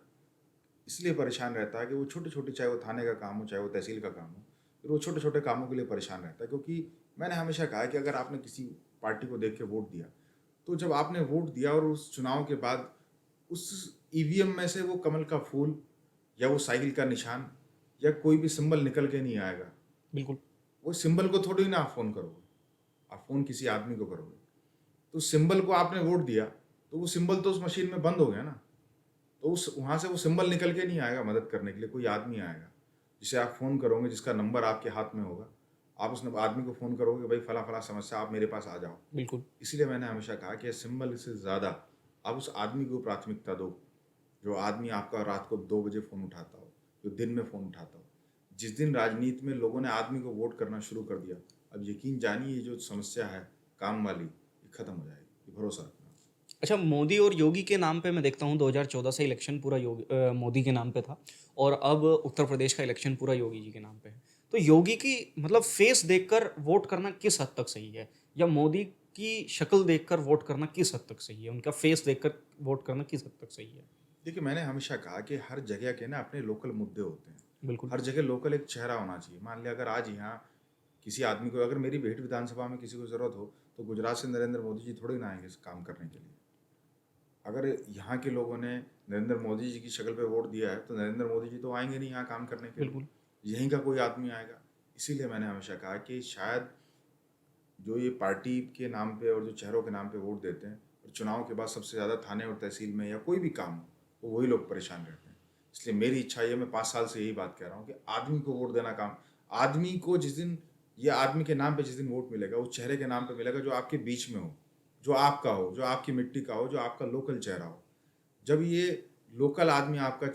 इसलिए परेशान रहता है कि वो छोटे-छोटे, चाहे वो थाने का काम हो, चाहे वो तहसील का काम हो, फिर वो छोटे-छोटे कामों के लिए परेशान रहता है। क्योंकि मैंने हमेशा कहा है कि अगर आपने किसी पार्टी को देख के वोट दिया, तो जब आपने वोट दिया और उस चुनाव के बाद उस ईवीएम में से वो कमल का फूल या वो साइकिल का निशान या कोई भी सिंबल निकल के नहीं आएगा। बिल्कुल। वो सिंबल को थोड़ी ना आप फ़ोन करोगे, आप फ़ोन किसी आदमी को करोगे। तो सिंबल को आपने वोट दिया, तो वो सिंबल तो उस मशीन में बंद हो गया ना। तो उस वहाँ से वो सिंबल निकल के नहीं आएगा मदद करने के लिए, कोई आदमी आएगा जिसे आप फ़ोन करोगे, जिसका नंबर आपके हाथ में होगा। आप उस आदमी को फ़ोन करोगे, भाई फला फला समस्या, आप मेरे पास आ जाओ। बिल्कुल। इसीलिए मैंने हमेशा कहा कि सिंबल से ज़्यादा आप उस आदमी को प्राथमिकता दो, जो आदमी आपका रात को 2 बजे फ़ोन उठाता हो, जो दिन में फ़ोन उठाता हो। जिस दिन राजनीति में लोगों ने आदमी को वोट करना शुरू कर दिया, अब यकीन जानिए ये जो समस्या है काम वाली, ये खत्म हो जाएगी, ये भरोसा रखना। अच्छा, मोदी और योगी के नाम पे मैं देखता हूँ 2014 से इलेक्शन पूरा मोदी के नाम पे था, और अब उत्तर प्रदेश का इलेक्शन पूरा योगी जी के नाम पे है। तो योगी की मतलब फेस देखकर वोट करना किस हद तक सही है, या मोदी की शक्ल देखकर वोट करना किस हद तक सही है, उनका फेस देखकर वोट करना किस हद तक सही है? देखिए, मैंने हमेशा कहा कि हर जगह के ना अपने लोकल मुद्दे होते हैं। बिल्कुल। हर जगह लोकल एक चेहरा होना चाहिए। मान लिया अगर आज यहाँ किसी आदमी को, अगर मेरी भेट विधानसभा में किसी को ज़रूरत हो, तो गुजरात से नरेंद्र मोदी जी थोड़ी ना आएंगे इस काम करने के लिए। अगर यहाँ के लोगों ने नरेंद्र मोदी जी की शक्ल पे वोट दिया है, तो नरेंद्र मोदी जी तो आएंगे नहीं यहाँ काम करने के लिए, बिल्कुल। यहीं का कोई आदमी आएगा। इसीलिए मैंने हमेशा कहा कि शायद जो ये पार्टी के नाम पे और जो चेहरों के नाम पे वोट देते हैं, और चुनाव के बाद सबसे ज़्यादा थाने और तहसील में या कोई भी काम हो, वो वही लोग परेशान रहते हैं। इसलिए मेरी इच्छा ये, मैं 5 साल से यही बात कह रहा हूँ कि आदमी को वोट देना काम, आदमी को जिस दिन, ये आदमी के नाम पे जिस दिन वोट मिलेगा, उस चेहरे के नाम पे मिलेगा जो आपके बीच में हो, जो आपका हो, जो आपकी मिट्टी का हो, जो आपका लोकल चेहरा हो। जब ये लोकल आदमी आपका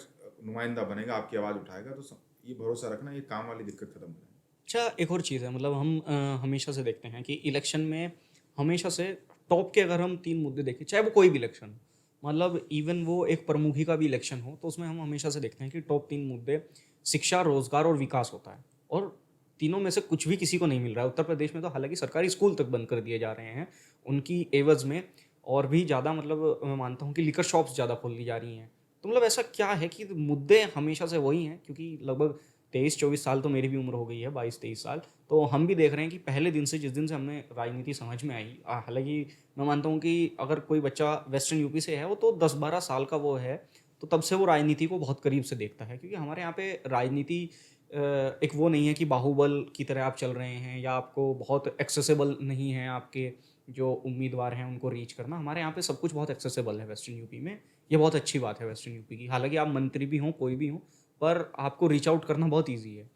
नुमाइंदा बनेगा, आपकी आवाज़ उठाएगा, तो ये भरोसा रखना, ये काम वाली दिक्कत खत्म हो जाएगी। अच्छा, एक और चीज़ है, मतलब हम हमेशा से देखते हैं कि इलेक्शन में हमेशा से टॉप के अगर हम 3 मुद्दे देखें, चाहे वो कोई भी इलेक्शन हो, मतलब इवन वो एक प्रमुखी का भी इलेक्शन हो, तो उसमें हम हमेशा से देखते हैं कि टॉप 3 मुद्दे शिक्षा, रोजगार और विकास होता है। और तीनों में से कुछ भी किसी को नहीं मिल रहा है। उत्तर प्रदेश में तो हालांकि सरकारी स्कूल तक बंद कर दिए जा रहे हैं उनकी एवज में, और भी ज़्यादा मतलब मैं मानता हूँ कि लिकर शॉप्स ज़्यादा खोल दी जा रही हैं। तो मतलब ऐसा क्या है कि मुद्दे हमेशा से वही हैं, क्योंकि लगभग 23-24 साल तो मेरी भी उम्र हो गई है, 22-23 साल, तो हम भी देख रहे हैं कि पहले दिन से, जिस दिन से हमें राजनीति समझ में आई, हालांकि मैं मानता हूँ कि अगर कोई बच्चा वेस्टर्न यूपी से है, वो तो 10-12 साल का वो है, तो तब से वो राजनीति को बहुत करीब से देखता है, क्योंकि हमारे यहाँ पे राजनीति एक वो नहीं है कि बाहुबल की तरह आप चल रहे हैं, या आपको बहुत एक्सेसिबल नहीं है आपके जो उम्मीदवार हैं उनको रीच करना। हमारे यहाँ पे सब कुछ बहुत एक्सेसिबल है वेस्टर्न यूपी में। ये बहुत अच्छी बात है वेस्टर्न यूपी की, हालांकि आप मंत्री भी हों, कोई भी हो, पर आपको रीच आउट करना बहुत ईजी है।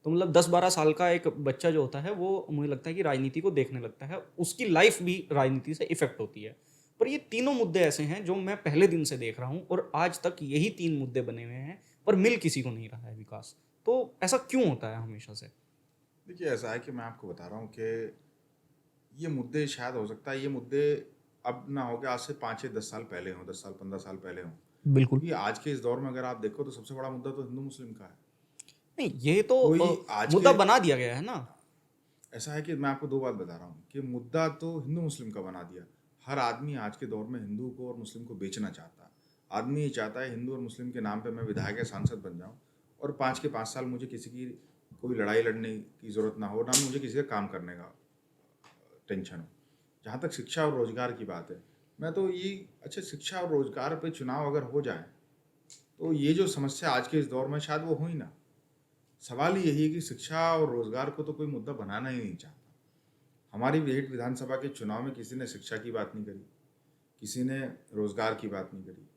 तो मतलब 10-12 साल का एक बच्चा जो होता है, वो मुझे लगता है कि राजनीति को देखने लगता है, उसकी लाइफ भी राजनीति से इफेक्ट होती है। पर ये तीनों मुद्दे ऐसे हैं जो मैं पहले दिन से देख रहा हूँ, और आज तक यही 3 मुद्दे बने हुए हैं, पर मिल किसी को नहीं रहा है विकास। तो ऐसा क्यों होता है हमेशा से? देखिए, ऐसा है कि मैं आपको बता रहा हूँ कि ये मुद्दे, शायद हो सकता है ये मुद्दे अब ना हो के आज से 5 या 10 साल पहले हों, 10 साल 15 साल पहले हों। बिल्कुल। क्योंकि आज के इस दौर में अगर आप देखो, तो सबसे बड़ा मुद्दा तो हिंदू मुस्लिम का है। नहीं, ये तो कोई आज मुद्दा के, बना दिया गया है ना। ऐसा है कि मैं आपको 2 बात बता रहा हूँ कि मुद्दा तो हिंदू मुस्लिम का बना दिया। हर आदमी आज के दौर में हिंदू को और मुस्लिम को बेचना चाहता है। आदमी ये चाहता है हिंदू और मुस्लिम के नाम पे मैं विधायक या सांसद बन जाऊँ, और 5 के 5 साल मुझे किसी की कोई लड़ाई लड़ने की ज़रूरत ना हो, ना मुझे किसी का काम करने का टेंशन हो। जहाँ तक शिक्षा और रोजगार की बात है, मैं तो ये, अच्छा शिक्षा और रोजगार पे चुनाव अगर हो जाए, तो ये जो समस्या आज के इस दौर में, शायद वो हो ही ना। सवाल ही यही है कि शिक्षा और रोजगार को तो कोई मुद्दा बनाना ही नहीं चाहता। हमारी विहिट विधानसभा के चुनाव में किसी ने शिक्षा की बात नहीं करी, किसी ने रोजगार की बात नहीं करी,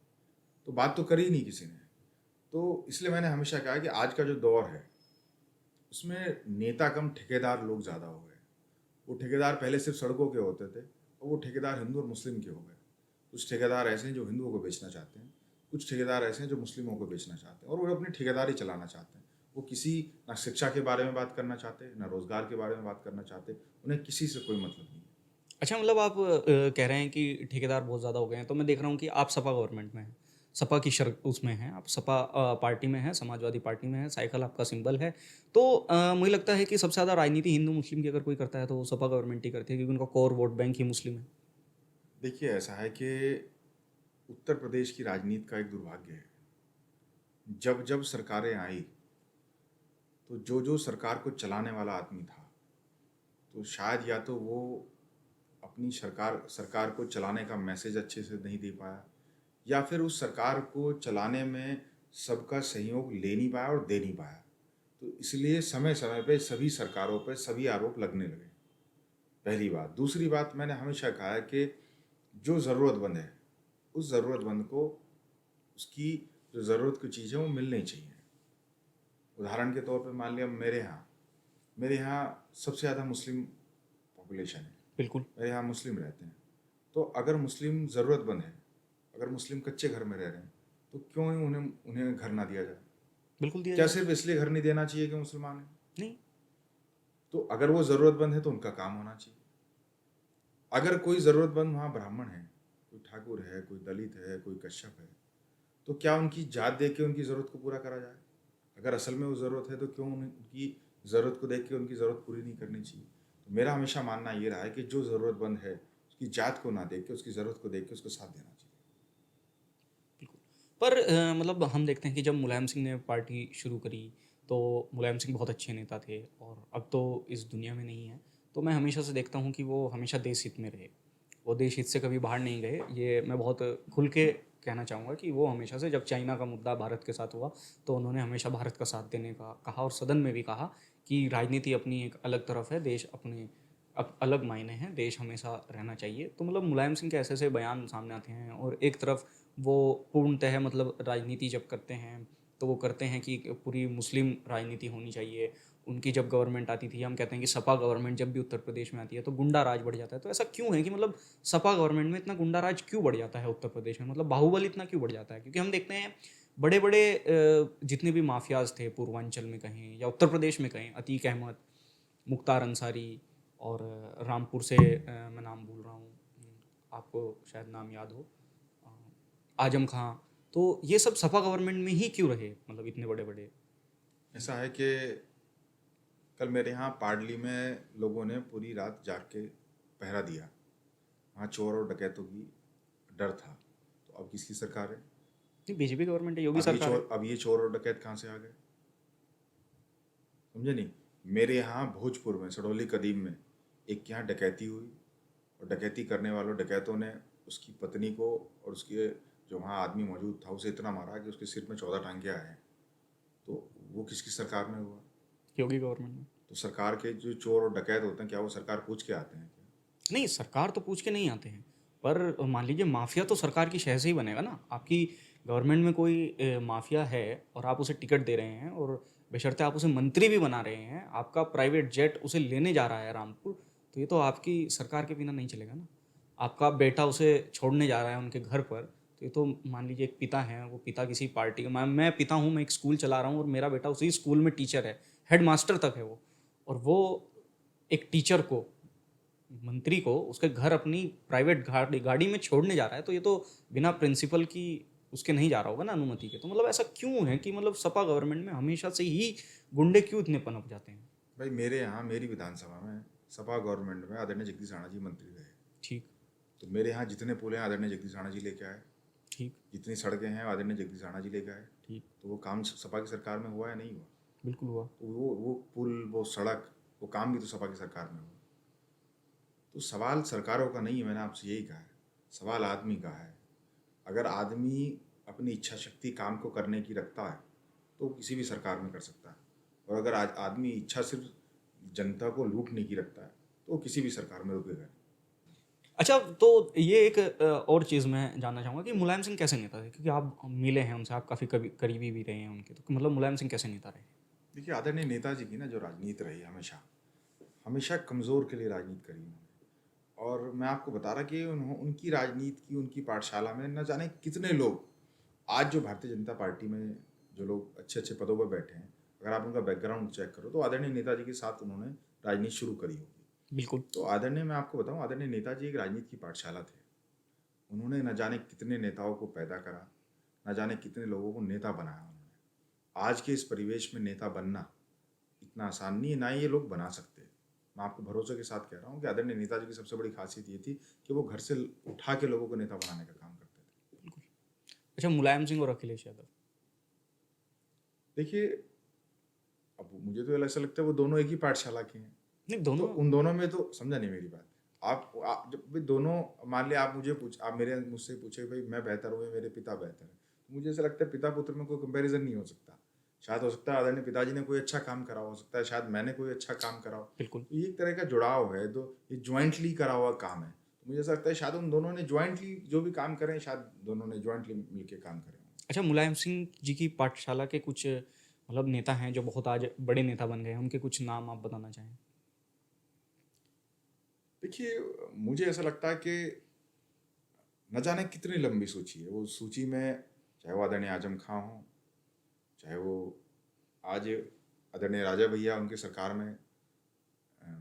तो बात तो करी ही नहीं किसी ने। तो इसलिए मैंने हमेशा कहा कि आज का जो दौर है, उसमें नेता कम ठेकेदार लोग ज़्यादा हो गए। वो ठेकेदार पहले सिर्फ सड़कों के होते थे, और वो ठेकेदार हिंदू और मुस्लिम के हो गए। कुछ ठेकेदार ऐसे हैं जो हिंदुओं को बेचना चाहते हैं, कुछ ठेकेदार ऐसे हैं जो मुस्लिमों को बेचना चाहते हैं, और वो अपनी ठेकेदारी चलाना चाहते हैं। वो किसी, ना शिक्षा के बारे में बात करना चाहते, ना रोजगार के बारे में बात करना चाहते, उन्हें किसी से कोई मतलब नहीं है। अच्छा, मतलब आप कह रहे हैं कि ठेकेदार बहुत ज़्यादा हो गए हैं, तो मैं देख रहा हूँ कि आप सपा गवर्नमेंट में हैं, सपा की शर उसमें हैं, आप सपा पार्टी में हैं, समाजवादी पार्टी में हैं, साइकिल आपका सिंबल है। तो मुझे लगता है कि सबसे ज़्यादा राजनीति हिंदू मुस्लिम की अगर कोई करता है, तो वो सपा गवर्नमेंट ही करती है, क्योंकि उनका कोर वोट बैंक ही मुस्लिम है। देखिए, ऐसा है कि उत्तर प्रदेश की राजनीति का एक दुर्भाग्य है। जब जब सरकारें आई, तो जो जो सरकार को चलाने वाला आदमी था, तो शायद या तो वो अपनी सरकार सरकार को चलाने का मैसेज अच्छे से नहीं दे पाया, या फिर उस सरकार को चलाने में सबका सहयोग ले नहीं पाया और दे नहीं पाया। तो इसलिए समय समय पे सभी सरकारों पे सभी आरोप लगने लगे। पहली बात। दूसरी बात, मैंने हमेशा कहा है कि जो ज़रूरतमंद है, उस ज़रूरतमंद को उसकी जो ज़रूरत की चीज़ है वो मिलनी चाहिए। उदाहरण के तौर पे मान लिया मेरे यहाँ सबसे ज़्यादा मुस्लिम पॉपुलेशन है। बिल्कुल। मेरे यहाँ मुस्लिम रहते हैं। तो अगर मुस्लिम ज़रूरतमंद है, अगर मुस्लिम कच्चे घर में रह रहे हैं, तो क्यों ही उन्हें उन्हें घर ना दिया जाए? बिल्कुल दिया क्या जाए। सिर्फ इसलिए घर नहीं देना चाहिए कि मुसलमान हैं? नहीं। तो अगर वो ज़रूरतमंद है तो उनका काम होना चाहिए। अगर कोई ज़रूरतमंद वहाँ ब्राह्मण है, कोई ठाकुर है, कोई दलित है, कोई कश्यप है, तो क्या उनकी जात देख के उनकी ज़रूरत को पूरा करा जाए? अगर असल में वो ज़रूरत है तो क्यों उनकी ज़रूरत को देख के उनकी ज़रूरत पूरी नहीं करनी चाहिए? तो मेरा हमेशा मानना ये रहा है कि जो ज़रूरतमंद है, उसकी जात को ना देख के, उसकी ज़रूरत को देख के उसको साथ देना चाहिए। बिल्कुल। पर मतलब हम देखते हैं कि जब मुलायम सिंह ने पार्टी शुरू करी, तो मुलायम सिंह बहुत अच्छे नेता थे और अब तो इस दुनिया में नहीं है। तो मैं हमेशा से देखता हूँ कि वो हमेशा देश हित में रहे। वो देश हित से कभी बाहर नहीं गए। ये मैं बहुत खुल के कहना चाहूँगा कि वो हमेशा से, जब चाइना का मुद्दा भारत के साथ हुआ, तो उन्होंने हमेशा भारत का साथ देने का कहा और सदन में भी कहा कि राजनीति अपनी एक अलग तरफ है, देश अपने अब अलग मायने हैं, देश हमेशा रहना चाहिए। तो मतलब मुलायम सिंह के ऐसे ऐसे बयान सामने आते हैं और एक तरफ वो पूर्णतः मतलब राजनीति जब करते हैं तो वो करते हैं कि पूरी मुस्लिम राजनीति होनी चाहिए। उनकी जब गवर्नमेंट आती थी, हम कहते हैं कि सपा गवर्नमेंट जब भी उत्तर प्रदेश में आती है तो गुंडा राज बढ़ जाता है। तो ऐसा क्यों है कि मतलब सपा गवर्नमेंट में इतना गुंडा राज क्यों बढ़ जाता है उत्तर प्रदेश में? मतलब बाहुबल इतना क्यों बढ़ जाता है? क्योंकि हम देखते हैं बड़े बड़े जितने भी माफियाज थे पूर्वांचल में कहें या उत्तर प्रदेश में कहें, अतीक अहमद, मुख्तार अंसारी और रामपुर से मैं नाम भूल रहा हूँ, आपको शायद नाम याद हो, आजम खां। तो ये सब सपा गवर्नमेंट में ही क्यों रहे, मतलब इतने बड़े बड़े? ऐसा है कि कल मेरे यहाँ पाडली में लोगों ने पूरी रात जाग के पहरा दिया। वहाँ चोर और डकैतों की डर था। तो अब किसकी सरकार है? नहीं, बीजेपी गवर्नमेंट है, योगी सरकार है। अब ये चोर और डकैत कहाँ से आ गए? समझे नहीं? मेरे यहाँ भोजपुर में सडौली कदीम में एक के यहाँ डकैती हुई और डकैती करने वालों डकैतों ने उसकी पत्नी को और उसके जो वहाँ आदमी मौजूद था उसे इतना मारा कि उसके सिर में 14 टांगे आए हैं। तो वो किसकी सरकार में हुआ? योगी गवर्नमेंट में। तो सरकार के जो चोर और डकैत होते हैं, क्या वो सरकार पूछ के आते हैं क्या? नहीं, सरकार तो पूछ के नहीं आते हैं, पर मान लीजिए माफिया तो सरकार की शह से ही बनेगा ना। आपकी गवर्नमेंट में कोई माफिया है और आप उसे टिकट दे रहे हैं और बशर्ते आप उसे मंत्री भी बना रहे हैं, आपका प्राइवेट जेट उसे लेने जा रहा है रामपुर, तो ये तो आपकी सरकार के बिना नहीं चलेगा ना। आपका बेटा उसे छोड़ने जा रहा है उनके घर पर, तो ये तो मान लीजिए एक पिता है, वो पिता किसी पार्टी का, मैं पिता हूँ, मैं एक स्कूल चला रहा हूँ और मेरा बेटा उसी स्कूल में टीचर है, हेड मास्टर तक है वो, और वो एक टीचर को, मंत्री को उसके घर अपनी प्राइवेट गाड़ी में छोड़ने जा रहा है, तो ये तो बिना प्रिंसिपल की उसके नहीं जा रहा होगा ना, अनुमति के। तो मतलब ऐसा क्यों है कि मतलब सपा गवर्नमेंट में हमेशा से ही गुंडे क्यों इतने पनप जाते हैं? भाई मेरे यहाँ मेरी विधानसभा में सपा गवर्नमेंट में आदरणीय जगदीश राणा जी मंत्री रहे। ठीक। तो मेरे यहाँ जितने पुल हैं आदरणीय जगदीश राणा जी लेके आए। ठीक। जितनी सड़कें हैं आदरणीय जगदीश राणा जी लेके आए। ठीक। तो वो काम सपा की सरकार में हुआ या नहीं हुआ? बिल्कुल हुआ। तो वो पुल, वो सड़क, वो काम भी तो सपा की सरकार में हुआ। तो सवाल सरकारों का नहीं है, मैंने आपसे यही कहा है, सवाल आदमी का है। अगर आदमी अपनी इच्छा शक्ति काम को करने की रखता है तो किसी भी सरकार में कर सकता है, और अगर आज आदमी इच्छा सिर्फ जनता को लूटने की रखता है तो वो किसी भी सरकार में रुकेगा नहीं। अच्छा, तो ये एक और चीज़ मैं जानना चाहूँगा कि मुलायम सिंह कैसे नेता थे? क्योंकि आप मिले हैं उनसे, आप काफ़ी करीबी भी रहे हैं उनके, तो मतलब मुलायम सिंह कैसे नेता रहे? देखिए, आदरणीय नेताजी की ना जो राजनीति रही हमेशा हमेशा कमज़ोर के लिए राजनीति करी उन्होंने। और मैं आपको बता रहा कि उनकी राजनीति की, उनकी पाठशाला में न जाने कितने लोग आज जो भारतीय जनता पार्टी में जो लोग अच्छे अच्छे पदों पर बैठे हैं, अगर आप उनका बैकग्राउंड चेक करो तो आदरणीय नेताजी के साथ उन्होंने राजनीति शुरू करी होगी। बिल्कुल। तो आदरणीय, मैं आपको बताऊं, आदरणीय नेताजी एक राजनीति की पाठशाला थे। उन्होंने न जाने कितने नेताओं को पैदा करा, न जाने कितने लोगों को नेता बनाया उन्होंने। आज के इस परिवेश में नेता बनना इतना आसान नहीं है, ना ही ये लोग बना सकते। मैं आपको भरोसे के साथ कह रहा हूँ कि आदरणीय नेताजी की सबसे बड़ी खासियत ये थी कि वो घर से उठा के लोगों को नेता बनाने का काम करते थे। बिल्कुल। अच्छा, मुलायम सिंह और अखिलेश यादव? देखिए, अब मुझे तो ऐसा लगता है वो दोनों एक ही पाठशाला के हैं। नहीं, तो दोनों। उन दोनों में तो समझा नहीं मेरी बात। आप जब भी दोनों, मान लिया आप मुझसे पूछे भाई मैं बेहतर हूँ या मेरे पिता बेहतर है, तो मुझे ऐसा लगता है पिता पुत्र में कोई कंपैरिजन नहीं हो सकता। शायद हो सकता है आदरणीय पिताजी ने कोई अच्छा काम करा, हो सकता है शायद मैंने कोई अच्छा काम करा हो। बिल्कुल। तो ये एक तरह का जुड़ाव है, तो ये ज्वाइंटली करा हुआ काम है। तो मुझे ऐसा लगता है शायद उन दोनों ने ज्वाइंटली जो भी काम करें, शायद दोनों ने ज्वाइंटली मिलकर काम करें। अच्छा, मुलायम सिंह जी की पाठशाला के कुछ मतलब नेता हैं जो बहुत आज बड़े नेता बन गए हैं, उनके कुछ नाम आप बताना चाहें? देखिए, मुझे ऐसा लगता है कि न जाने कितनी लंबी सूची है। वो सूची में चाहे वो आदरणीय आजम खां हों, चाहे वो आज आदरणीय राजा भैया उनकी सरकार में अ,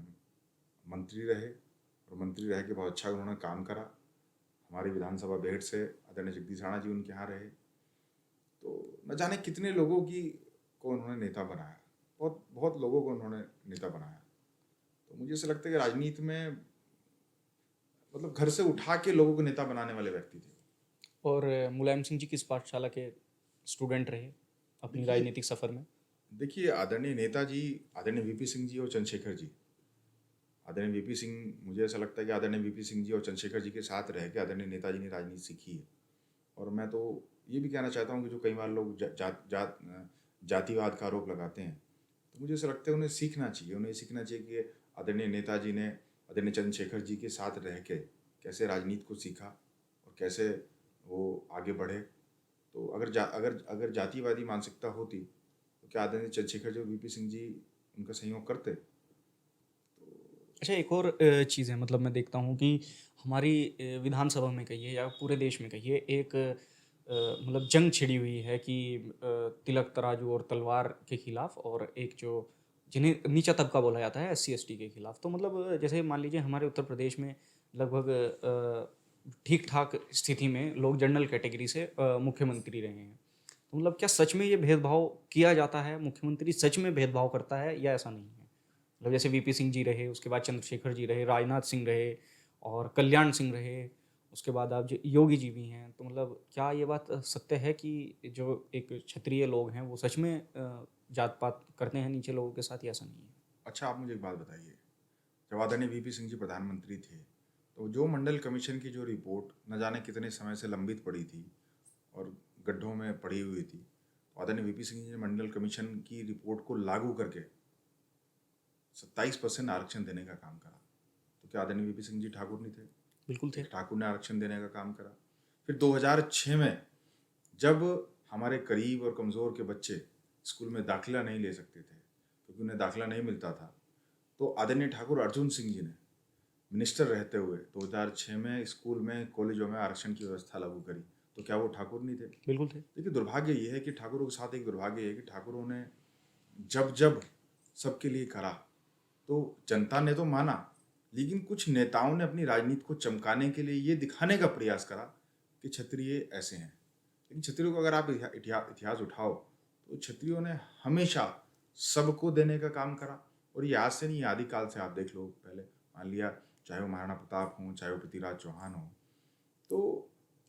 मंत्री रहे और मंत्री रह के बहुत अच्छा उन्होंने काम करा। हमारी विधानसभा बेहट से आदरणीय जगदीश राणा जी उनके यहाँ रहे। तो न जाने कितने लोगों की को उन्होंने नेता बनाया। बहुत बहुत लोगों को उन्होंने नेता बनाया। तो मुझे ऐसा लगता है कि राजनीति में मतलब घर से उठा के लोगों को नेता बनाने वाले व्यक्ति थे। और मुलायम सिंह जी किस पाठशाला के स्टूडेंट रहे अपनी देखिए राजनीतिक सफ़र में? देखिए आदरणीय नेताजी, आदरणीय वीपी सिंह जी और चंद्रशेखर जी। आदरणीय वीपी सिंह, मुझे ऐसा लगता है कि आदरणीय वीपी सिंह जी और चंद्रशेखर जी के साथ रह के आदरणीय नेताजी ने राजनीति सीखी है। और मैं तो ये भी कहना चाहता हूँ कि जो कई बार लोग जातिवाद का आरोप लगाते हैं, तो मुझे ऐसा लगता है उन्हें सीखना चाहिए। उन्हें सीखना चाहिए कि आदरणीय नेताजी ने आदरणीय चंद्रशेखर जी के साथ रह के कैसे राजनीति को सीखा और कैसे वो आगे बढ़े। तो अगर जातिवादी मानसिकता होती तो क्या आदरणीय चंद्रशेखर जी और वीपी सिंह जी उनका सहयोग करते? अच्छा, एक और चीज़ है, मतलब मैं देखता हूँ कि हमारी विधानसभा में कहिए या पूरे देश में कहिए एक मतलब जंग छिड़ी हुई है कि तिलक तराजू और तलवार के खिलाफ, और एक जो जिन्हें नीचा तबका बोला जाता है एससी एसटी के खिलाफ। तो मतलब जैसे मान लीजिए हमारे उत्तर प्रदेश में लगभग ठीक ठाक स्थिति में लोग जनरल कैटेगरी से मुख्यमंत्री रहे हैं। तो मतलब क्या सच में ये भेदभाव किया जाता है? मुख्यमंत्री सच में भेदभाव करता है या ऐसा नहीं है? मतलब जैसे वीपी सिंह जी रहे, उसके बाद चंद्रशेखर जी रहे, राजनाथ सिंह रहे और कल्याण सिंह रहे, उसके बाद आप जो योगी जी भी हैं। तो मतलब क्या ये बात सत्य है कि जो एक क्षत्रिय लोग हैं वो सच में जात पात करते हैं नीचे लोगों के साथ, या ऐसा नहीं है? अच्छा, आप मुझे एक बात बताइए। जब आदरणीय वीपी सिंह जी प्रधानमंत्री थे, तो जो मंडल कमीशन की जो रिपोर्ट न जाने कितने समय से लंबित पड़ी थी और गड्ढों में पड़ी हुई थी, तो आदरणीय वीपी सिंह जी ने मंडल कमीशन की रिपोर्ट को लागू करके 27% आरक्षण देने का काम करा। तो क्या आदरणीय वीपी सिंह जी ठाकुर नहीं थे? बिल्कुल थे। एक ठाकुर ने आरक्षण देने का काम करा। फिर 2006 में जब हमारे गरीब और कमज़ोर के बच्चे स्कूल में दाखिला नहीं ले सकते थे क्योंकि उन्हें दाखिला नहीं मिलता था, तो आदरणीय ठाकुर अर्जुन सिंह जी ने मिनिस्टर रहते हुए 2006 में स्कूल में कॉलेजों में आरक्षण की व्यवस्था लागू करी। तो क्या वो ठाकुर नहीं थे? बिल्कुल थे। देखिए, दुर्भाग्य ये है कि ठाकुरों के साथ एक दुर्भाग्य है कि ठाकुरों ने जब जब सबके लिए करा तो जनता ने तो माना, लेकिन कुछ नेताओं ने अपनी राजनीति को चमकाने के लिए ये दिखाने का प्रयास करा कि क्षत्रिय ऐसे हैं। लेकिन क्षत्रियों को अगर आप इतिहास उठाओ तो क्षत्रियों ने हमेशा सबको देने का काम करा। और ये आज से नहीं, आदिकाल से आप देख लो। पहले मान लिया, चाहे वो महाराणा प्रताप हों, चाहे वो पृथ्वीराज चौहान हों, तो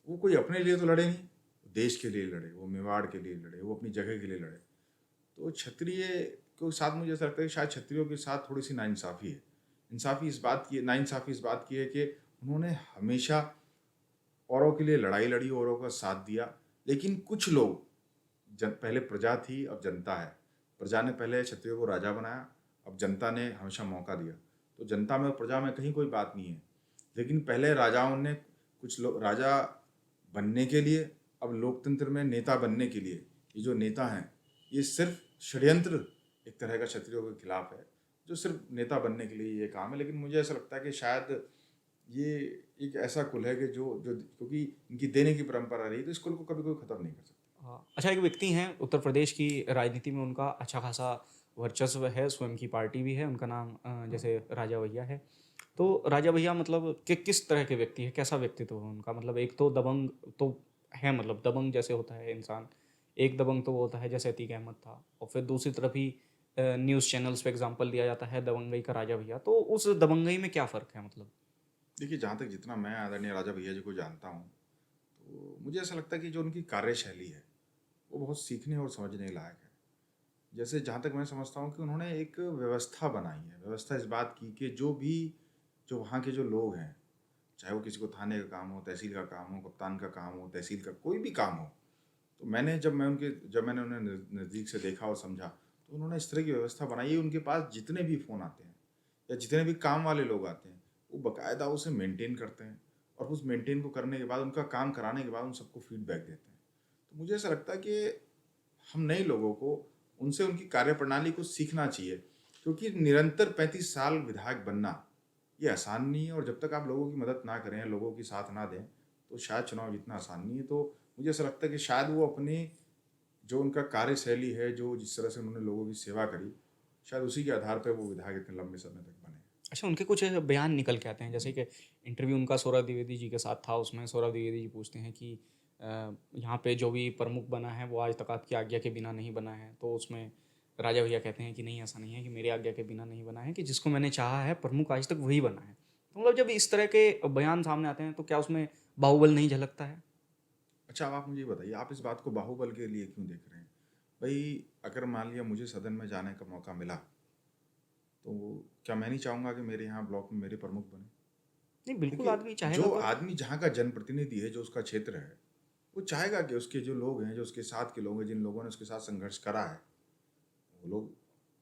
वो कोई अपने लिए तो लड़े नहीं, देश के लिए लड़े, वो मेवाड़ के लिए लड़े, वो अपनी जगह के लिए लड़े। तो क्षत्रिय के साथ मुझे ऐसा लगता है कि शायद क्षत्रियों के साथ थोड़ी सी नाइंसाफ़ी है। नाइंसाफ़ी इस बात की है कि उन्होंने हमेशा औरों के लिए लड़ाई लड़ी, औरों का साथ दिया। लेकिन कुछ लोग, पहले प्रजा थी, अब जनता है। प्रजा ने पहले क्षत्रियो को राजा बनाया, अब जनता ने हमेशा मौका दिया। तो जनता में और प्रजा में कहीं कोई बात नहीं है। लेकिन पहले राजाओं ने, कुछ लोग राजा बनने के लिए, अब लोकतंत्र में नेता बनने के लिए, ये जो नेता हैं, ये सिर्फ षड्यंत्र एक तरह का क्षत्रियों के खिलाफ है, जो सिर्फ नेता बनने के लिए ये काम है। लेकिन मुझे ऐसा लगता है कि शायद ये एक ऐसा कुल है कि जो जो क्योंकि इनकी देने की परंपरा रही, तो इस कुल को कभी कोई खत्म नहीं कर सकता। हाँ, अच्छा, एक व्यक्ति हैं उत्तर प्रदेश की राजनीति में, उनका अच्छा खासा वर्चस्व है, स्वयं की पार्टी भी है, उनका नाम जैसे राजा भैया है। तो राजा भैया मतलब कि किस तरह के व्यक्ति है, कैसा व्यक्तित्व है उनका? मतलब एक तो दबंग तो है, मतलब दबंग जैसे होता है इंसान, एक दबंग तो वो होता है जैसे अतीक अहमद था, और फिर दूसरी तरफ ही न्यूज़ चैनल्स पे एग्जाम्पल दिया जाता है दबंगई का राजा भैया। तो उस दबंगई में क्या फ़र्क है मतलब? देखिए, जहाँ तक जितना मैं आदरणीय राजा भैया जी को जानता हूँ, तो मुझे ऐसा लगता है कि जो उनकी कार्यशैली है वो बहुत सीखने और समझने लायक है। जैसे जहाँ तक मैं समझता हूँ कि उन्होंने एक व्यवस्था बनाई है। व्यवस्था इस बात की कि जो वहाँ के जो लोग हैं, चाहे वो किसी को थाने का काम हो, तहसील का काम हो, कप्तान का काम हो, तहसील का कोई भी काम हो, तो जब मैंने उन्हें नज़दीक से देखा और समझा, तो उन्होंने इस तरह की व्यवस्था बनाई है। उनके पास जितने भी फ़ोन आते हैं या जितने भी काम वाले लोग आते हैं, वो बाकायदा उसे मेंटेन करते हैं और उस मेंटेन को करने के बाद, उनका काम कराने के बाद उन सबको फीडबैक देते हैं। तो मुझे ऐसा लगता है कि हम नए लोगों को उनसे उनकी कार्यप्रणाली को सीखना चाहिए, क्योंकि निरंतर 35 साल विधायक बनना ये आसान नहीं है, और जब तक आप लोगों की मदद ना करें, लोगों की साथ ना दें, तो शायद चुनाव जीतना आसान नहीं है। तो मुझे ऐसा लगता है कि शायद वो अपनी जो उनका कार्यशैली है, जो जिस तरह से उन्होंने लोगों की सेवा करी, शायद उसी के आधार पर वो विधायक इतने लंबे समय तक बने। अच्छा, उनके कुछ बयान निकल के आते हैं, जैसे कि इंटरव्यू उनका सौरभ द्विवेदी जी के साथ था, उसमें सौरभ द्विवेदी जी पूछते हैं कि यहाँ पे जो भी प्रमुख बना है वो आज तक आपकी आज्ञा के बिना नहीं बना है। तो उसमें राजा भैया कहते हैं कि नहीं, ऐसा नहीं है कि मेरी आज्ञा के बिना नहीं बना है, कि जिसको मैंने चाहा है प्रमुख आज तक वही बना है। तो मतलब जब इस तरह के बयान सामने आते हैं तो क्या उसमें बाहुबल नहीं झलकता है? अच्छा, अब आप मुझे ये बताइए, आप इस बात को बाहुबल के लिए क्यों देख रहे हैं? भाई, अगर मान लिया मुझे सदन में जाने का मौका मिला, तो क्या मैं नहीं चाहूँगा कि मेरे यहाँ ब्लॉक में मेरे प्रमुख बने? नहीं, बिल्कुल देखिए, आदमी जो चाहेगा, पर आदमी जहाँ का जनप्रतिनिधि है, जो उसका क्षेत्र है, वो चाहेगा कि उसके जो लोग हैं, जो उसके साथ के लोग हैं, जिन लोगों ने उसके साथ संघर्ष करा है, वो लोग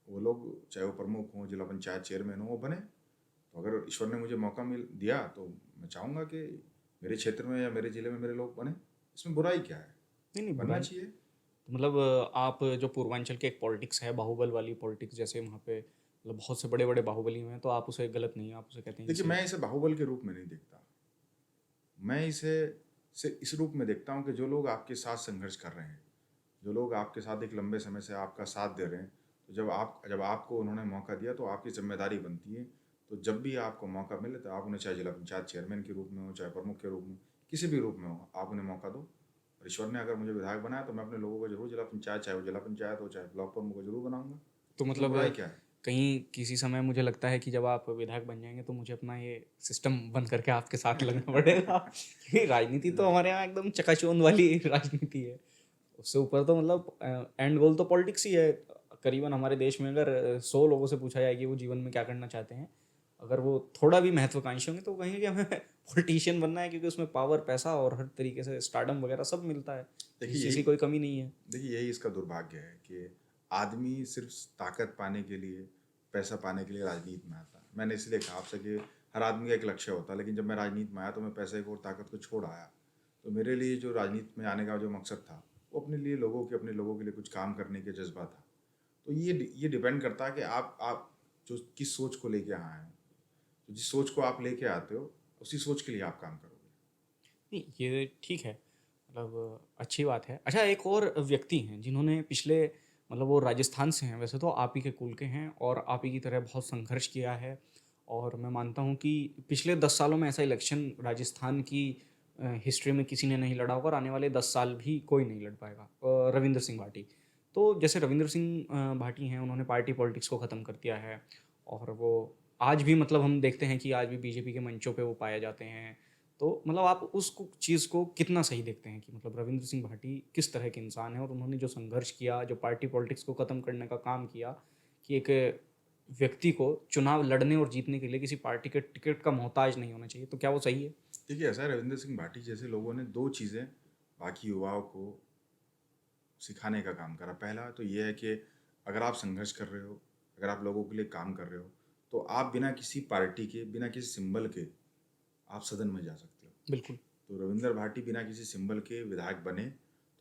वो लोग चाहे वो प्रमुख हों, जिला पंचायत चेयरमैन हों, वो बने। तो अगर ईश्वर ने मुझे मौका मिल दिया, तो मैं चाहूँगा कि मेरे क्षेत्र में या मेरे ज़िले में मेरे लोग बने। इसमें बुराई क्या है? नहीं नहीं, बुरा बनना नहीं। चाहिए। तो मतलब आप जो पूर्वांचल के एक पॉलिटिक्स है, बाहुबल वाली पॉलिटिक्स, जैसे वहाँ पे मतलब बहुत से बड़े बड़े बाहुबली हुए हैं, तो आप उसे गलत नहीं, आप उसे कहते हैं कि देखिए, सही। मैं इसे बाहुबल के रूप में नहीं देखता। मैं इसे से इस रूप में देखता हूँ कि जो लोग आपके साथ संघर्ष कर रहे हैं, जो लोग आपके साथ एक लंबे समय से आपका साथ दे रहे हैं, तो जब आपको उन्होंने मौका दिया, तो आपकी जिम्मेदारी बनती है। तो जब भी आपको मौका मिले, तो आप उन्हें, चाहे जिला पंचायत चेयरमैन के रूप में हो, चाहे प्रमुख के रूप में, किसी भी रूप में हो, आप उन्हें मौका दो। और ईश्वर ने अगर मुझे विधायक बनाया, तो मैं अपने लोगों को जरूर जिला पंचायत, चाहे वो जिला पंचायत हो, चाहे ब्लॉक प्रमुख को, जरूर बनाऊंगा। तो इसमें मतलब बुराई क्या है? कहीं किसी समय मुझे लगता है कि जब आप विधायक बन जाएंगे तो मुझे अपना ये सिस्टम बंद करके आपके साथ लगना पड़ेगा, क्योंकि राजनीति तो हमारे यहाँ एकदम चकाचौंध वाली राजनीति है। उससे ऊपर तो मतलब एंड गोल तो पॉलिटिक्स ही है। करीबन हमारे देश में अगर 100 लोगों से पूछा जाए कि वो जीवन में क्या करना चाहते हैं, अगर वो थोड़ा भी महत्वाकांक्षी होंगे तो कहेंगे कि हमें पॉलिटिशियन बनना है, क्योंकि उसमें पावर, पैसा और हर तरीके से स्टारडम वगैरह सब मिलता है, किसी देखिए चीज़ की यही कोई कमी नहीं है। देखिए यही इसका दुर्भाग्य है कि आदमी सिर्फ ताकत पाने के लिए, पैसा पाने के लिए राजनीति में आता है। मैंने इसलिए कहा आपसे कि हर आदमी का एक लक्ष्य होता है, लेकिन जब मैं राजनीति में आया, तो मैं पैसे को और ताकत को छोड़ आया। तो मेरे लिए जो राजनीति में आने का जो मकसद था, वो अपने लोगों के लिए कुछ काम करने के जज्बा था। तो ये डिपेंड करता है कि आप जो किस सोच को लेके आए हैं। तो जिस सोच को आप लेके आते हो, उसी सोच के लिए आप काम करोगे। नहीं, ये ठीक है, मतलब अच्छी बात है। अच्छा, एक और व्यक्ति हैं जिन्होंने पिछले, मतलब वो राजस्थान से हैं, वैसे तो आप ही के कुल के हैं और आप ही की तरह बहुत संघर्ष किया है। और मैं मानता हूँ कि पिछले 10 सालों में ऐसा इलेक्शन राजस्थान की हिस्ट्री में किसी ने नहीं लड़ा होगा, और आने वाले 10 साल भी कोई नहीं लड़ पाएगा। रविंद्र सिंह भाटी, तो जैसे रविंद्र सिंह भाटी हैं, उन्होंने पार्टी पॉलिटिक्स को ख़त्म कर दिया है, और वो आज भी, मतलब हम देखते हैं कि आज भी बीजेपी के मंचों पे वो पाए जाते हैं। तो मतलब आप उस चीज़ को कितना सही देखते हैं कि मतलब रविंद्र सिंह भाटी किस तरह के इंसान है, और उन्होंने जो संघर्ष किया, जो पार्टी पॉलिटिक्स को ख़त्म करने का काम किया, कि एक व्यक्ति को चुनाव लड़ने और जीतने के लिए किसी पार्टी के टिकट का मोहताज नहीं होना चाहिए, तो क्या वो सही है? देखिए, ऐसा है, रविंद्र सिंह भाटी जैसे लोगों ने दो चीज़ें बाकी युवाओं को सिखाने का काम करा। पहला तो ये है कि अगर आप संघर्ष कर रहे हो, अगर आप लोगों के लिए काम कर रहे हो, तो आप बिना किसी पार्टी के, बिना किसी सिंबल के आप सदन में जा सकते हो। बिल्कुल। तो रविंद्र भाटी बिना किसी सिंबल के विधायक बने,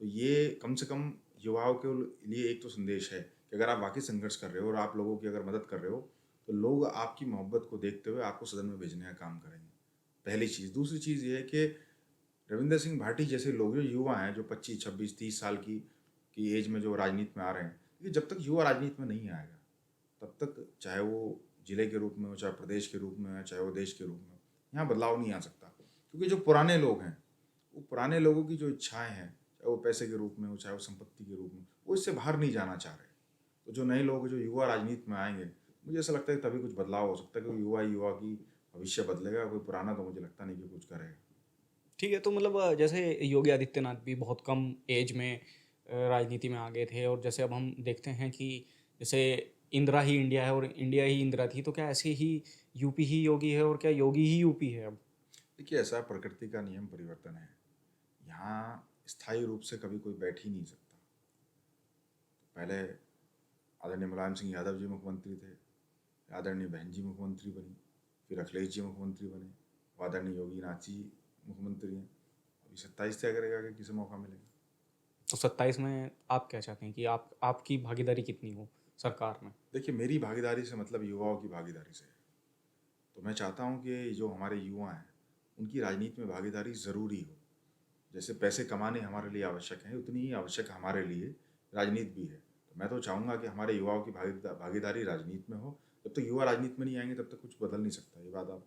तो ये कम से कम युवाओं के लिए एक तो संदेश है कि अगर आप वाकई संघर्ष कर रहे हो और आप लोगों की अगर मदद कर रहे हो, तो लोग आपकी मोहब्बत को देखते हुए आपको सदन में भेजने का काम करेंगे। पहली चीज़। दूसरी चीज़ ये है कि रविंद्र सिंह भाटी जैसे लोग, जो युवा हैं, जो 25, 26, 30 साल की एज में जो राजनीति में आ रहे हैं, क्योंकि जब तक युवा राजनीति में नहीं आएगा, तब तक चाहे वो जिले के रूप में हो, चाहे प्रदेश के रूप में हो, चाहे वो देश के रूप में हो, यहाँ बदलाव नहीं आ सकता। क्योंकि जो पुराने लोग हैं, वो पुराने लोगों की जो इच्छाएं हैं, चाहे वो पैसे के रूप में हो, चाहे वो संपत्ति के रूप में, वो इससे बाहर नहीं जाना चाह रहे। तो जो नए लोग, जो युवा राजनीति में आएंगे, मुझे ऐसा लगता है कि तभी कुछ बदलाव हो सकता है, क्योंकि युवा की भविष्य बदलेगा। कोई पुराना तो मुझे लगता नहीं कि कुछ करेगा। ठीक है, तो मतलब जैसे योगी आदित्यनाथ भी बहुत कम एज में राजनीति में आ गए थे, और जैसे अब हम देखते हैं कि जैसे इंदिरा ही इंडिया है और इंडिया ही इंदिरा थी, तो क्या ऐसे ही यूपी ही योगी है, और क्या योगी ही यूपी है अब? देखिए, ऐसा प्रकृति का नियम परिवर्तन है। यहाँ स्थायी रूप से कभी कोई बैठ ही नहीं सकता। पहले आदरणीय मुलायम सिंह यादव जी मुख्यमंत्री थे, आदरणीय बहन जी मुख्यमंत्री बनी, फिर अखिलेश जी मुख्यमंत्री बने, अब आदरणीय योगी नाथ जी मुख्यमंत्री हैं। अभी 27 तय करेगा कि किसे मौका मिलेगा। तो 27 में आप क्या चाहते हैं कि आपकी भागीदारी कितनी हो सरकार में? देखिए, मेरी भागीदारी से मतलब युवाओं की भागीदारी से है। तो मैं चाहता हूँ कि जो हमारे युवा हैं, उनकी राजनीति में भागीदारी ज़रूरी हो। जैसे पैसे कमाने हमारे लिए आवश्यक हैं, उतनी ही आवश्यक हमारे लिए राजनीति भी है। तो मैं तो चाहूँगा कि हमारे युवाओं की भागीदारी राजनीति में हो। जब तक युवा राजनीति में नहीं आएंगे तब तक कुछ बदल नहीं सकता। ये बात आप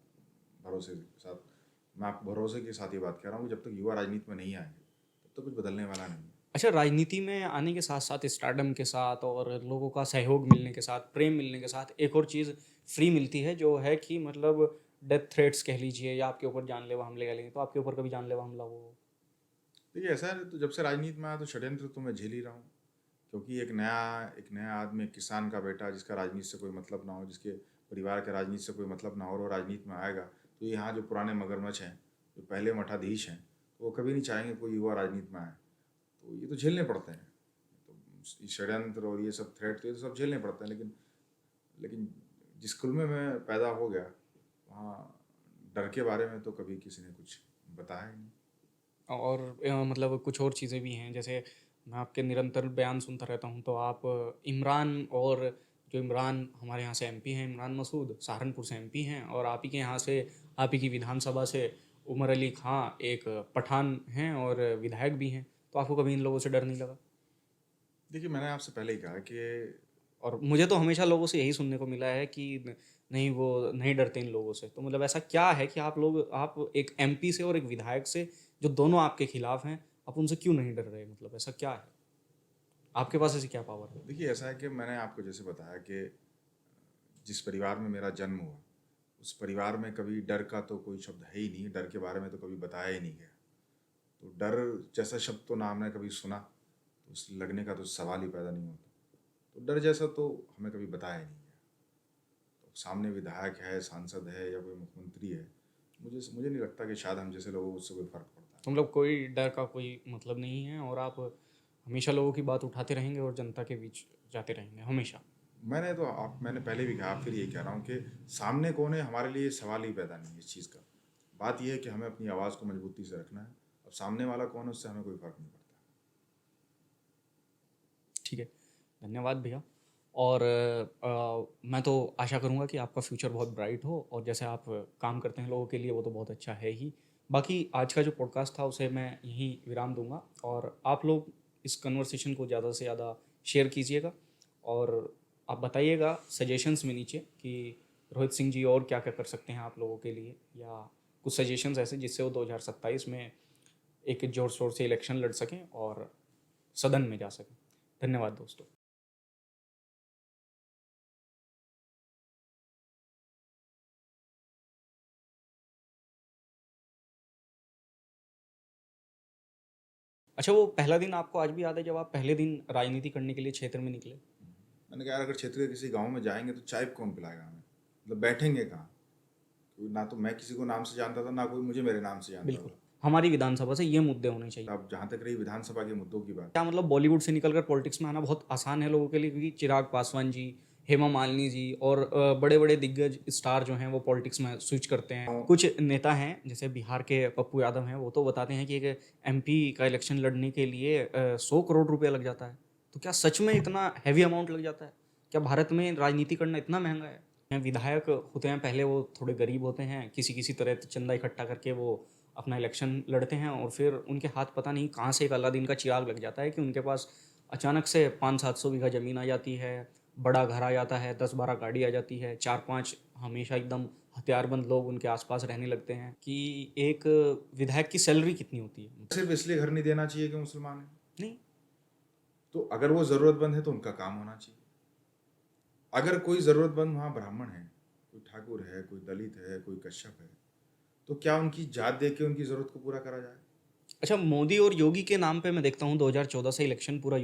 भरोसे के साथ मैं आप भरोसे के साथ ये बात कह रहा हूँ कि जब तक युवा राजनीति में नहीं आएंगे तब तक कुछ बदलने वाला नहीं है। अच्छा, राजनीति में आने के साथ-साथ स्टारडम के साथ और लोगों का सहयोग मिलने के साथ, प्रेम मिलने के साथ एक और चीज़ फ्री मिलती है जो है कि मतलब डेथ थ्रेट्स कह लीजिए या आपके ऊपर जानलेवा हमले कह लेंगे, तो आपके ऊपर कभी जानलेवा हमला हुआ हो? देखिए, ऐसा है, तो जब से राजनीति में आया तो षड्यंत्र तो मैं झेल ही रहा हूँ। क्योंकि एक नया आदमी, एक किसान का बेटा जिसका राजनीति से कोई मतलब ना हो, जिसके परिवार के राजनीति से कोई मतलब ना हो और वो राजनीति में आएगा, तो यहाँ जो पुराने मगरमच्छ हैं, जो पहले मठाधीश हैं, तो वो कभी नहीं चाहेंगे कोई युवा राजनीति में आए। तो ये तो झेलने पड़ते हैं। तो ये षड्यंत्र और ये सब थ्रेट तो ये तो सब झेलने पड़ते हैं। लेकिन लेकिन जिस स्कूल में मैं पैदा हो गया, वहाँ डर के बारे में तो कभी किसी ने कुछ बताया ही नहीं। और मतलब कुछ और चीज़ें भी हैं, जैसे मैं आपके निरंतर बयान सुनता रहता हूँ, तो आप इमरान और जो इमरान हमारे यहाँ से एमपी हैं, इमरान मसूद सहारनपुर से एमपी हैं, और आप ही के यहाँ से, आप ही की विधानसभा से उमर अली खां एक पठान हैं और विधायक भी हैं, तो आपको कभी इन लोगों से डर नहीं लगा? देखिए, मैंने आपसे पहले ही कहा कि और मुझे तो हमेशा लोगों से यही सुनने को मिला है कि नहीं, वो नहीं डरते इन लोगों से। तो मतलब ऐसा क्या है कि आप एक एमपी से और एक विधायक से, जो दोनों आपके खिलाफ हैं, आप उनसे क्यों नहीं डर रहे? मतलब ऐसा क्या है, आपके पास ऐसी क्या पावर है? देखिए, ऐसा है कि मैंने आपको जैसे बताया कि जिस परिवार में मेरा जन्म हुआ, उस परिवार में कभी डर का तो कोई शब्द है ही नहीं। डर के बारे में तो कभी बताया ही नहीं गया। तो डर जैसा शब्द तो ना हमने कभी सुना, तो उस लगने का तो सवाल ही पैदा नहीं होता। तो डर जैसा तो हमें कभी बताया ही नहीं गया। तो सामने विधायक है, सांसद है या कोई मुख्यमंत्री है, मुझे नहीं लगता कि शायद हम जैसे लोगों को उससे कोई फ़र्क पड़ता है। मतलब कोई डर का कोई मतलब नहीं है, और आप हमेशा लोगों की बात उठाते रहेंगे और जनता के बीच जाते रहेंगे हमेशा। मैंने पहले भी कहा, फिर ये कह रहा हूँ कि सामने कौन है हमारे लिए सवाल ही पैदा नहीं है इस चीज़ का। बात यह है कि हमें अपनी आवाज़ को मजबूती से रखना है, और सामने वाला कौन है उससे हमें कोई फ़र्क नहीं पड़ता। ठीक है, धन्यवाद भैया। और मैं तो आशा करूँगा कि आपका फ्यूचर बहुत ब्राइट हो, और जैसे आप काम करते हैं लोगों के लिए वो तो बहुत अच्छा है ही। बाकी आज का जो पॉडकास्ट था उसे मैं यहीं विराम दूंगा, और आप लोग इस कन्वर्सेशन को ज़्यादा से ज़्यादा शेयर कीजिएगा, और आप बताइएगा सजेशंस में नीचे कि रोहित सिंह जी और क्या क्या कर सकते हैं आप लोगों के लिए, या कुछ सजेशंस ऐसे जिससे वो 2027 में एक जोर शोर से इलेक्शन लड़ सकें और सदन में जा सकें। धन्यवाद दोस्तों। अच्छा, वो पहला दिन आपको आज भी याद है जब आप पहले दिन राजनीति करने के लिए क्षेत्र में निकले? मैंने कहा, यार अगर क्षेत्र के किसी गांव में जाएंगे तो चाय कौन पिलाएगा हमें? मतलब बैठेंगे कहाँ? ना तो मैं किसी को नाम से जानता था, ना कोई मुझे मेरे नाम से जानता बिल्कुल, था। हमारी विधानसभा से ये मुद्दे होने चाहिए। अब जहाँ तक रही विधानसभा के मुद्दों की बात, क्या मतलब बॉलीवुड से निकलकर पॉलिटिक्स में आना बहुत आसान है लोगों के लिए, क्योंकि चिराग पासवान जी, हेमा मालिनी जी और बड़े बड़े दिग्गज स्टार जो हैं वो पॉलिटिक्स में स्विच करते हैं। कुछ नेता हैं जैसे बिहार के पप्पू यादव हैं, वो तो बताते हैं कि एक एमपी का इलेक्शन लड़ने के लिए 100 करोड़ रुपया लग जाता है। तो क्या सच में इतना हैवी अमाउंट लग जाता है? क्या भारत में राजनीति करना इतना महंगा है? विधायक होते हैं पहले, वो थोड़े गरीब होते हैं, किसी किसी तरह चंदा इकट्ठा करके वो अपना इलेक्शन लड़ते हैं, और फिर उनके हाथ पता नहीं कहाँ से एक अलादीन का चिराग लग जाता है कि उनके पास अचानक से 500-700 बीघा ज़मीन आ जाती है, बड़ा घर आ जाता है, 10-12 गाड़ी आ जाती है, 4-5 हमेशा एकदम हथियारबंद लोग उनके आसपास रहने लगते हैं। कि एक विधायक की सैलरी कितनी होती है? सिर्फ इसलिए घर नहीं देना चाहिए कि मुसलमान है। नहीं। तो अगर वो ज़रूरतमंद है तो उनका काम होना चाहिए। अगर कोई ज़रूरतमंद वहाँ ब्राह्मण है, कोई ठाकुर है, कोई दलित है, कोई कश्यप है, तो क्या उनकी जात दे के उनकी ज़रूरत को पूरा करा जाए? अच्छा, मोदी और योगी के नाम पे मैं देखता हूँ 2014 से इलेक्शन पूरा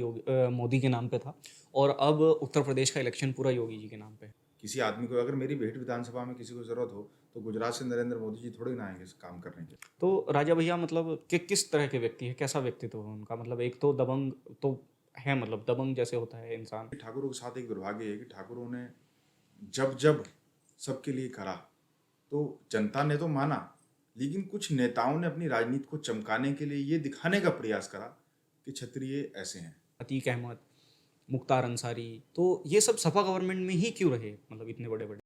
मोदी के नाम पे था, और अब उत्तर प्रदेश का इलेक्शन पूरा योगी जी के नाम पे है। किसी आदमी को, अगर मेरी भेंट विधानसभा में किसी को ज़रूरत हो, तो गुजरात से नरेंद्र मोदी जी थोड़ी ना आएंगे इस काम करने के लिए। तो राजा भैया मतलब कि किस तरह के व्यक्ति है, कैसा व्यक्तित्व है उनका? मतलब एक तो दबंग तो है, मतलब दबंग जैसे होता है इंसान। ठाकुरों के साथ एक दुर्भाग्य है कि ठाकुरों ने जब जब सबके लिए करा तो जनता ने तो माना, लेकिन कुछ नेताओं ने अपनी राजनीति को चमकाने के लिए ये दिखाने का प्रयास करा कि क्षत्रिय ऐसे हैं। अतीक अहमद, मुख्तार अंसारी, तो ये सब सपा गवर्नमेंट में ही क्यों रहे, मतलब इतने बड़े बड़े?